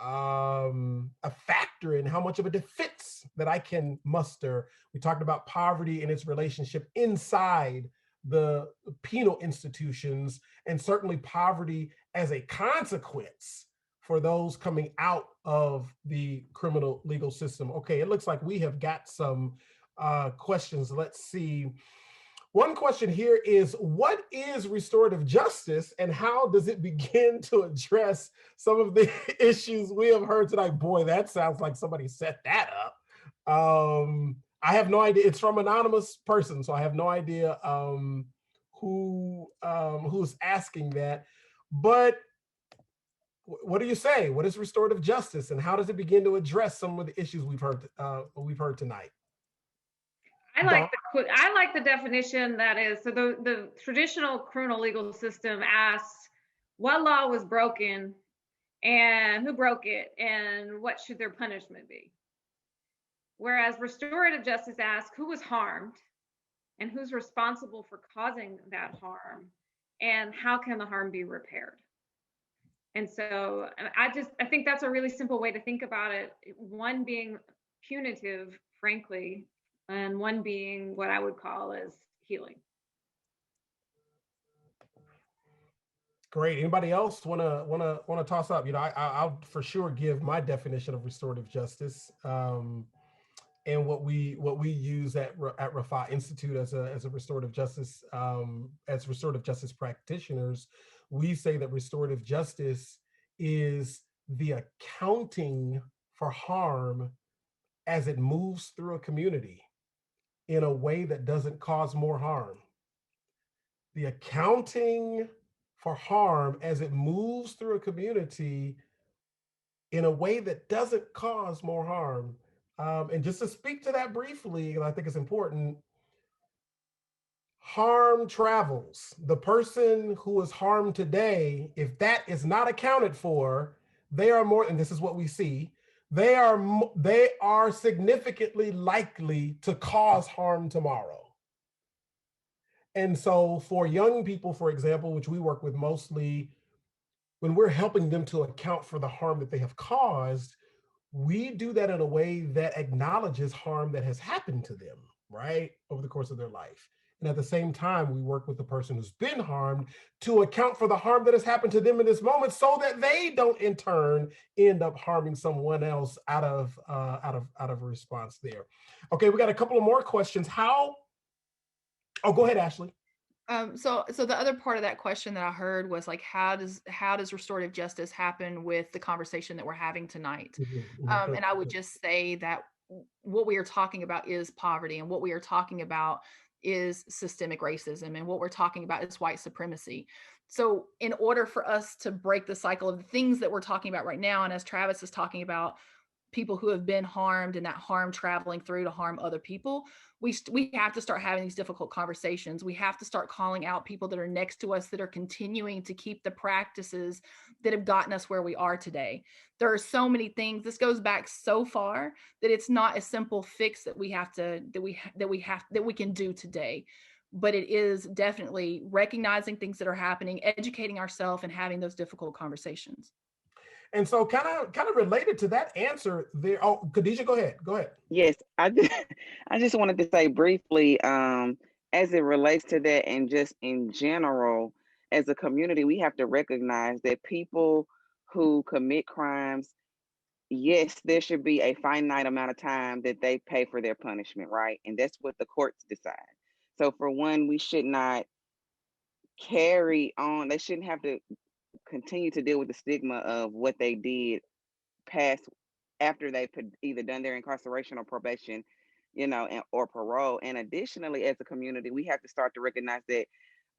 a factor in how much of a defense that I can muster. We talked about poverty and its relationship inside the penal institutions, and certainly poverty as a consequence for those coming out of the criminal legal system. Okay, it looks like we have got some questions. Let's see. One question here is, what is restorative justice and how does it begin to address some of the issues we have heard tonight? Boy, that sounds like somebody set that up. I have no idea. It's from an anonymous person, so I have no idea who's asking that. But what do you say? What is restorative justice and how does it begin to address some of the issues we've heard tonight? I like the definition that is, so the traditional criminal legal system asks what law was broken and who broke it and what should their punishment be. Whereas restorative justice asks who was harmed and who's responsible for causing that harm and how can the harm be repaired. And so I think that's a really simple way to think about it. One being punitive, frankly, and one being what I would call as healing. Great. Anybody else want to toss up? I'll for sure give my definition of restorative justice, and what we use at Rafa Institute as a restorative justice practitioners. We say that restorative justice is the accounting for harm as it moves through a community in a way that doesn't cause more harm. The accounting for harm as it moves through a community in a way that doesn't cause more harm. And just to speak to that briefly, I think it's important, harm travels. The person who is harmed today, if that is not accounted for, they are more, and this is what we see, they are significantly likely to cause harm tomorrow. And so for young people, for example, which we work with mostly, when we're helping them to account for the harm that they have caused, we do that in a way that acknowledges harm that has happened to them, right, over the course of their life. And at the same time, we work with the person who's been harmed to account for the harm that has happened to them in this moment so that they don't in turn end up harming someone else out of a response there. Okay, we got a couple of more questions. Oh, go ahead, Ashley. So the other part of that question that I heard was like, how does restorative justice happen with the conversation that we're having tonight? And I would just say that what we are talking about is poverty, and what we are talking about is systemic racism, and what we're talking about is white supremacy. So in order for us to break the cycle of the things that we're talking about right now, and as Travis is talking about, people who have been harmed and that harm traveling through to harm other people, we have to start having these difficult conversations. We have to start calling out people that are next to us that are continuing to keep the practices that have gotten us where we are today. There are so many things. This goes back so far that it's not a simple fix that we can do today. But it is definitely recognizing things that are happening, educating ourselves, and having those difficult conversations. And so kind of related to that answer there. Oh, Khadijah, go ahead. Yes, I just wanted to say briefly, as it relates to that, and just in general, as a community, we have to recognize that people who commit crimes, yes, there should be a finite amount of time that they pay for their punishment, right? And that's what the courts decide. So for one, we should not carry on. They shouldn't have to continue to deal with the stigma of what they did past after they've either done their incarceration or probation, or parole. And additionally, as a community, we have to start to recognize that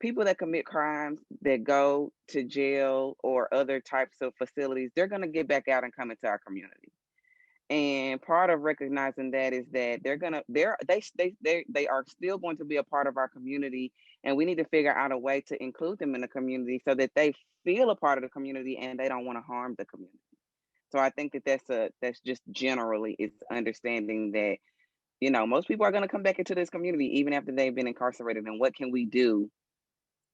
people that commit crimes that go to jail or other types of facilities, they're going to get back out and come into our community. And part of recognizing that is that they are still going to be a part of our community, and we need to figure out a way to include them in the community so that they feel a part of the community and they don't want to harm the community. So I think that that's just generally it's understanding that, you know, most people are going to come back into this community even after they've been incarcerated, and what can we do,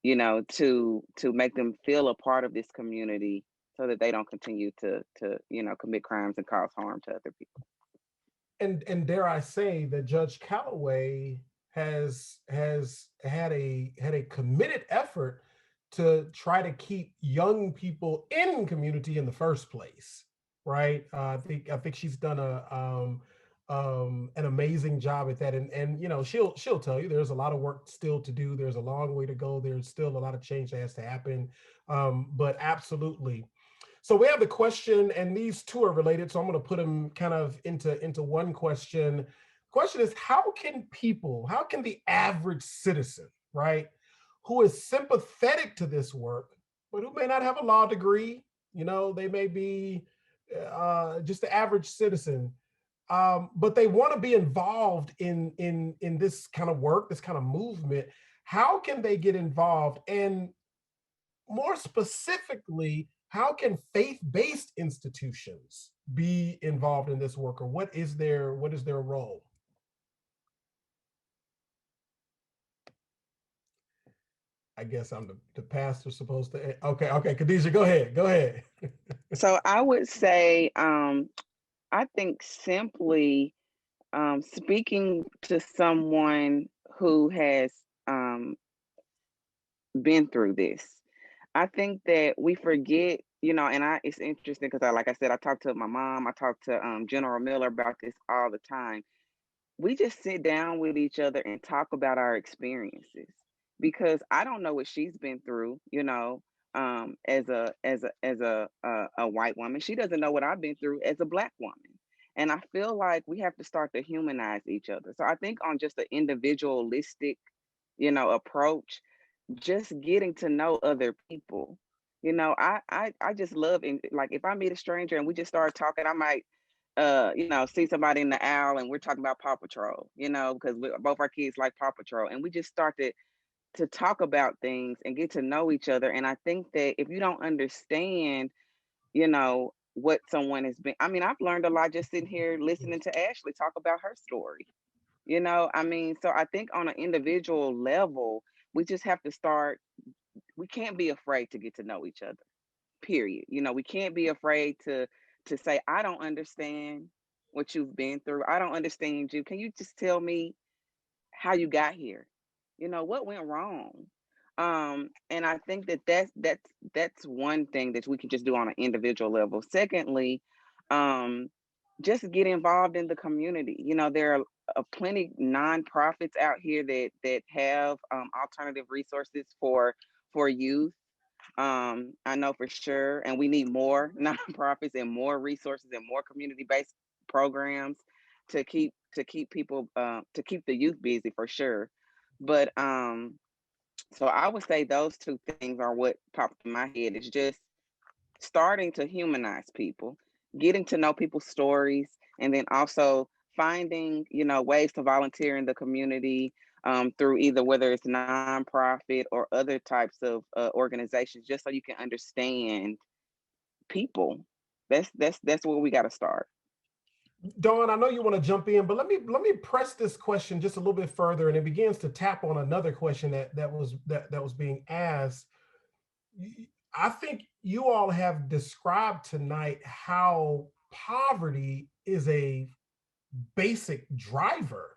you know, to make them feel a part of this community so that they don't continue to you know, commit crimes and cause harm to other people. And dare I say that Judge Calloway has had a committed effort to try to keep young people in community in the first place, right? I think she's done an amazing job at that, and you know, she'll tell you there's a lot of work still to do. There's a long way to go. There's still a lot of change that has to happen, but absolutely. So we have the question, and these two are related. So I'm going to put them kind of into one question. Question is, how can the average citizen, right, who is sympathetic to this work, but who may not have a law degree, you know, they may be just the average citizen, but they want to be involved in this kind of work, this kind of movement. How can they get involved? And more specifically, how can faith-based institutions be involved in this work, or what is their role? I guess I'm the pastor supposed to. Okay, Khadijah, go ahead. So I would say, I think simply speaking to someone who has been through this. I think that we forget, you know, and it's interesting because like I said, I talked to my mom, I talked to General Miller about this all the time. We just sit down with each other and talk about our experiences, because I don't know what she's been through, you know, as a white woman. She doesn't know what I've been through as a Black woman. And I feel like we have to start to humanize each other. So I think on just an individualistic, you know, approach, just getting to know other people. You know, I just love, like, if I meet a stranger and we just start talking, I might you know, see somebody in the aisle and we're talking about Paw Patrol, you know, because both our kids like Paw Patrol, and we just started to talk about things and get to know each other. And I think that if you don't understand, you know, what someone has been, I mean, I've learned a lot just sitting here listening to Ashley talk about her story. You know, I mean, so I think on an individual level, we just have to start, we can't be afraid to get to know each other, period. You know, we can't be afraid to say, I don't understand what you've been through. I don't understand you. Can you just tell me how you got here? You know, what went wrong? And I think that that's one thing that we can just do on an individual level. Secondly, just get involved in the community. You know, there are plenty nonprofits out here that have alternative resources for youth. I know for sure, and we need more nonprofits and more resources and more community-based programs to keep people to keep the youth busy for sure. But so I would say those two things are what popped in my head. It's just starting to humanize people, getting to know people's stories, and then also finding, you know, ways to volunteer in the community through either whether it's nonprofit or other types of organizations, just so you can understand people. That's where we got to start. Dawn, I know you want to jump in, but let me press this question just a little bit further, and it begins to tap on another question that was being asked. I think you all have described tonight how poverty is a basic driver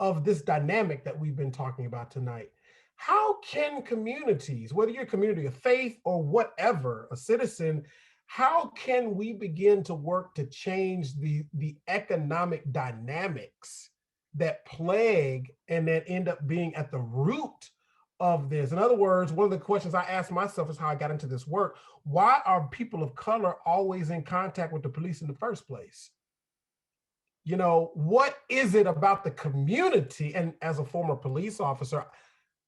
of this dynamic that we've been talking about tonight. How can communities, whether you're a community of faith or whatever, a citizen, how can we begin to work to change the economic dynamics that plague and that end up being at the root of this? In other words, one of the questions I asked myself is how I got into this work. Why are people of color always in contact with the police in the first place? You know, what is it about the community? And as a former police officer,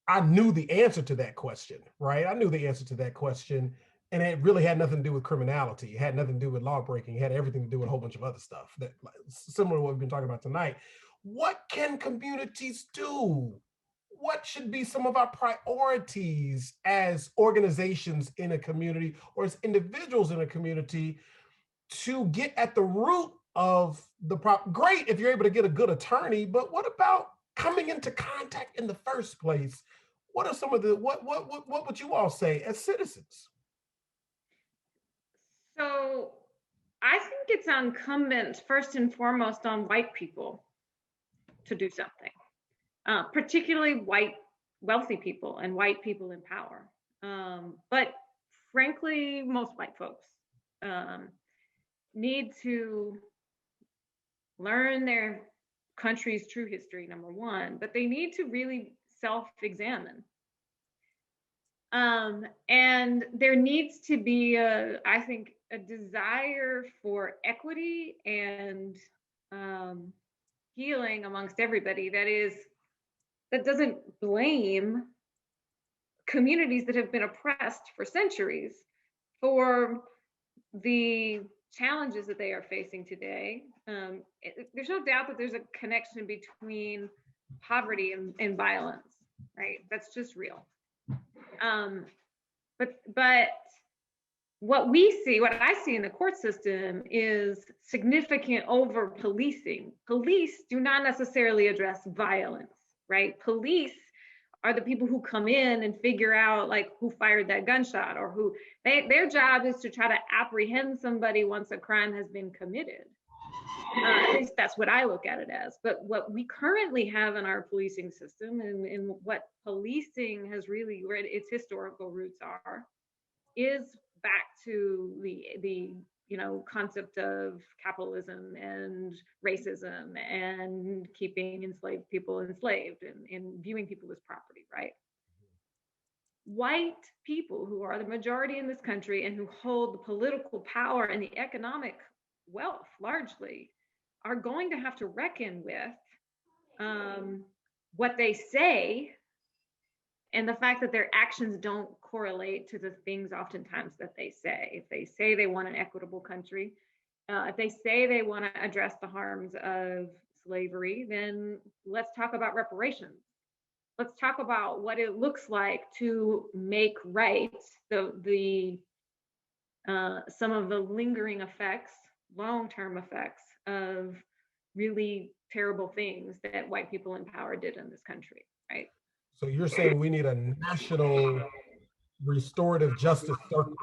I knew the answer to that question, right? I knew the answer to that question. And it really had nothing to do with criminality. It had nothing to do with law breaking. It had everything to do with a whole bunch of other stuff that, similar to what we've been talking about tonight. What can communities do? What should be some of our priorities as organizations in a community or as individuals in a community to get at the root of the problem? Great if you're able to get a good attorney, but what about coming into contact in the first place? What are some of the, what would you all say as citizens? So I think it's incumbent, first and foremost, on white people to do something, particularly white wealthy people and white people in power. But frankly, most white folks need to learn their country's true history, number one, but they need to really self-examine. And there needs to be, I think, a desire for equity and healing amongst everybody that doesn't blame communities that have been oppressed for centuries for the challenges that they are facing today. There's no doubt that there's a connection between poverty and violence, right? That's just real. But what I see in the court system is significant over policing. Police do not necessarily address violence, right? Police are the people who come in and figure out like who fired that gunshot, or their job is to try to apprehend somebody once a crime has been committed. At least that's what I look at it as. But what we currently have in our policing system and what policing has really, where its historical roots are, is back to the concept of capitalism and racism and keeping enslaved people enslaved and viewing people as property, right? White people, who are the majority in this country and who hold the political power and the economic wealth largely, are going to have to reckon with what they say and the fact that their actions don't correlate to the things oftentimes that they say. If they say they want an equitable country, if they say they want to address the harms of slavery, then let's talk about reparations. Let's talk about what it looks like to make right some of the lingering effects, long-term effects of really terrible things that white people in power did in this country, right? So you're saying we need a national restorative justice circle?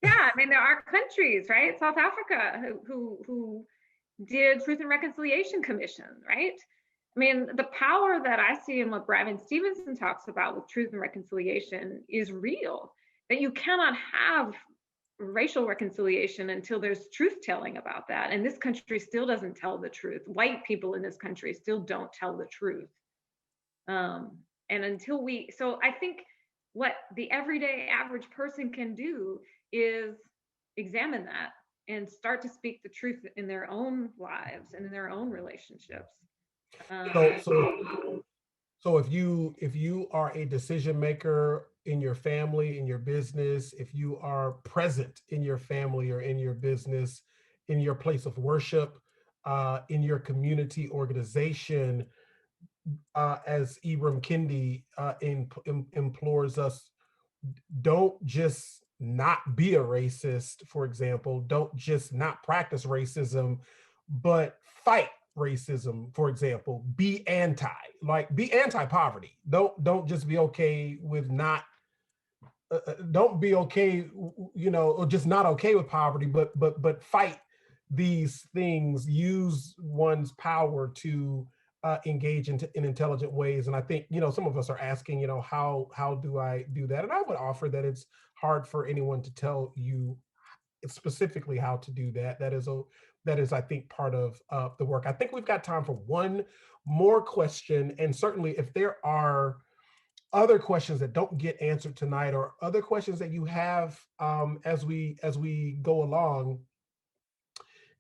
Yeah, I mean, there are countries, right? South Africa, who did Truth and Reconciliation Commission, right? I mean, the power that I see in what Brevin Stevenson talks about with truth and reconciliation is real, that you cannot have racial reconciliation until there's truth telling about that. And this country still doesn't tell the truth. White people in this country still don't tell the truth. And so I think what the everyday average person can do is examine that and start to speak the truth in their own lives and in their own relationships. So if you are a decision maker in your family, in your business, if you are present in your family or in your business, in your place of worship, in your community organization, as Ibram Kendi implores us, don't just not be a racist, for example, don't just not practice racism, but fight racism, for example, be anti-poverty. Don't just be okay with not, don't be okay, or just not okay with poverty, but fight these things, use one's power to engage in intelligent ways. And I think, some of us are asking, how do I do that? And I would offer that it's hard for anyone to tell you specifically how to do that. That is, I think, part of the work. I think we've got time for one more question. And certainly if there are other questions that don't get answered tonight, or other questions that you have as we go along,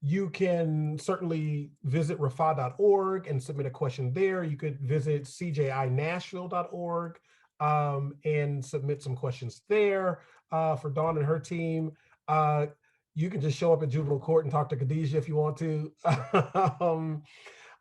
you can certainly visit rafa.org and submit a question there. You could visit cjinashville.org and submit some questions there for Dawn and her team. You can just show up at juvenile court and talk to Khadijah if you want to.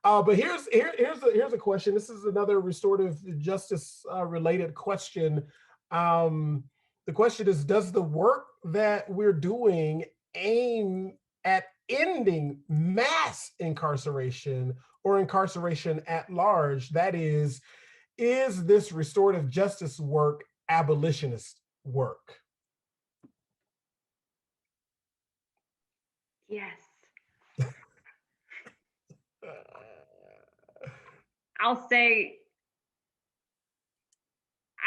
But here's a question. This is another restorative justice related question. The question is, does the work that we're doing aim at ending mass incarceration or incarceration at large? That is this restorative justice work abolitionist work? Yes. I'll say,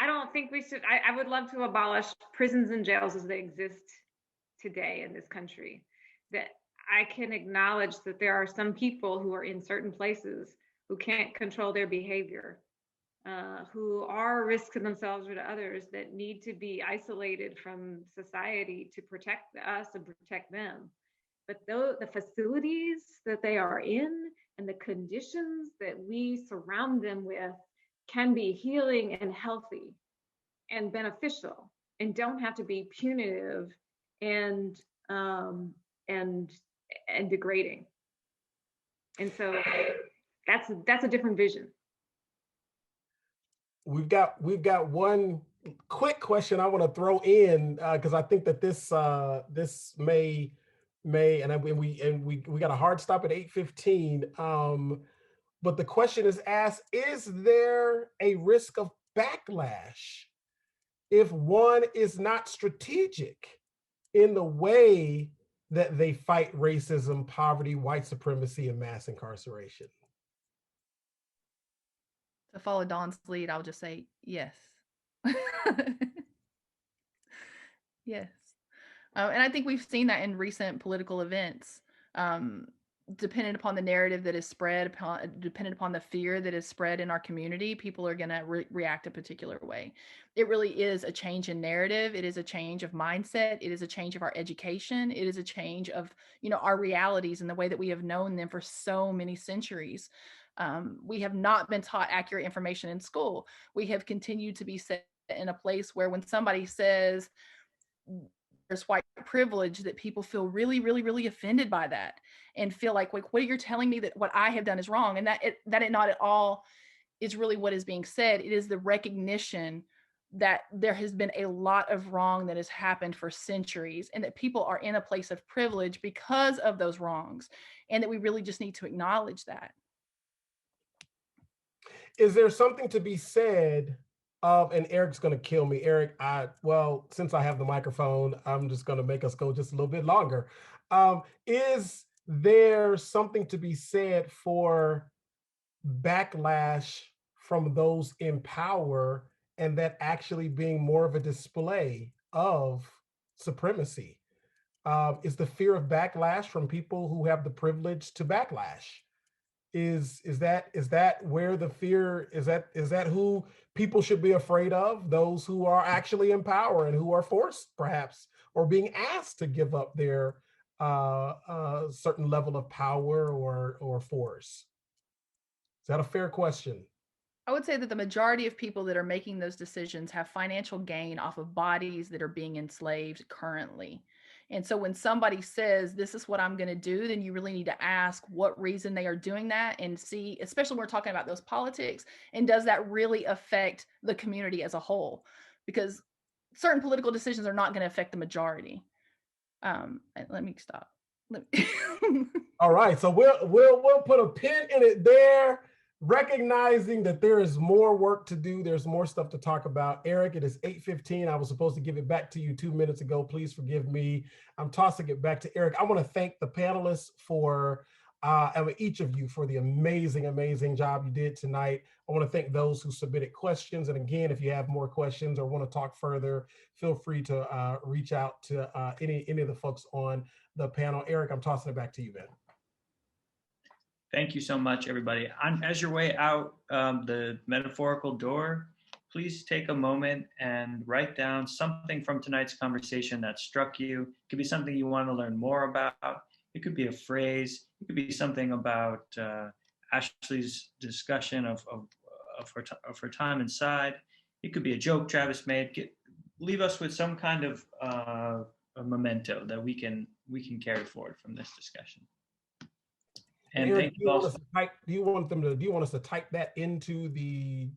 I don't think we should, I would love to abolish prisons and jails as they exist today in this country. That I can acknowledge that there are some people who are in certain places who can't control their behavior, who are a risk to themselves or to others, that need to be isolated from society to protect us and protect them. But the facilities that they are in and the conditions that we surround them with can be healing and healthy and beneficial, and don't have to be punitive and and degrading. And so that's a different vision. We've got one quick question I want to throw in because I think that this may and we got a hard stop at 8:15. But the question is asked: is there a risk of backlash if one is not strategic in the way that they fight racism, poverty, white supremacy, and mass incarceration? To follow Dawn's lead, I'll just say yes. Yes. And I think we've seen that in recent political events. Depending upon the narrative that is spread, depending upon the fear that is spread in our community, people are going to react a particular way. It really is a change in narrative. It is a change of mindset. It is a change of our education. It is a change of, our realities and the way that we have known them for so many centuries. We have not been taught accurate information in school. We have continued to be set in a place where when somebody says there's white privilege, that people feel really, really, really offended by that and feel like what you're telling me that what I have done is wrong, and that it not at all is really what is being said. It is the recognition that there has been a lot of wrong that has happened for centuries, and that people are in a place of privilege because of those wrongs, and that we really just need to acknowledge that. Is there something to be said of, and Eric's going to kill me. Eric, since I have the microphone, I'm just going to make us go just a little bit longer. Is there something to be said for backlash from those in power, and that actually being more of a display of supremacy? Is the fear of backlash from people who have the privilege to backlash? Is that where the fear is? That who people should be afraid of? Those who are actually in power and who are forced, perhaps, or being asked to give up their certain level of power or force? Is that a fair question? I would say that the majority of people that are making those decisions have financial gain off of bodies that are being enslaved currently. And so when somebody says, this is what I'm going to do, then you really need to ask what reason they are doing that, and see, especially when we're talking about those politics, and does that really affect the community as a whole? Because certain political decisions are not going to affect the majority. Let me stop. All right, so we'll put a pin in it there, recognizing that there is more work to do. There's more stuff to talk about. Eric, it is 8:15. I was supposed to give it back to you 2 minutes ago. Please forgive me. I'm tossing it back to Eric. I want to thank the panelists for each of you for the amazing job you did tonight. I want to thank those who submitted questions. And again, if you have more questions or want to talk further, feel free to reach out to any of the folks on the panel. Eric, I'm tossing it back to you, man. Thank you so much, everybody. As your way out the metaphorical door, please take a moment and write down something from tonight's conversation that struck you. It could be something you want to learn more about. It could be a phrase. It could be something about Ashley's discussion of her time inside. it could be a joke Travis made. Leave us with some kind of a memento that we can carry forward from this discussion. And Aaron, thank you all. do you want us to type that into the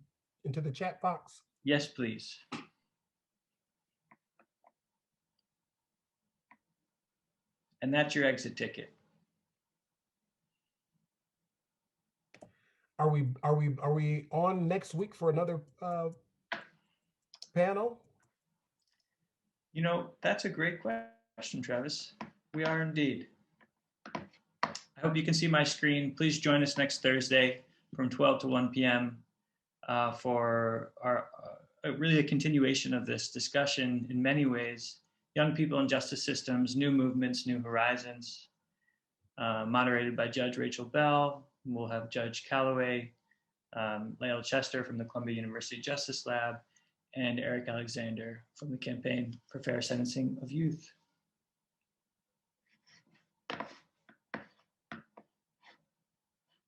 chat box? Yes, please. And that's your exit ticket. Are we on next week for another panel? You know, that's a great question, Travis. We are indeed. I hope you can see my screen. Please join us next Thursday from 12 to 1 p.m. For our really a continuation of this discussion in many ways. Young people in justice systems, new movements, new horizons, moderated by Judge Rachel Bell. We'll have Judge Calloway, Untitled Chapter from the Columbia University Justice Lab, and Eric Alexander from the Campaign for Fair Sentencing of Youth.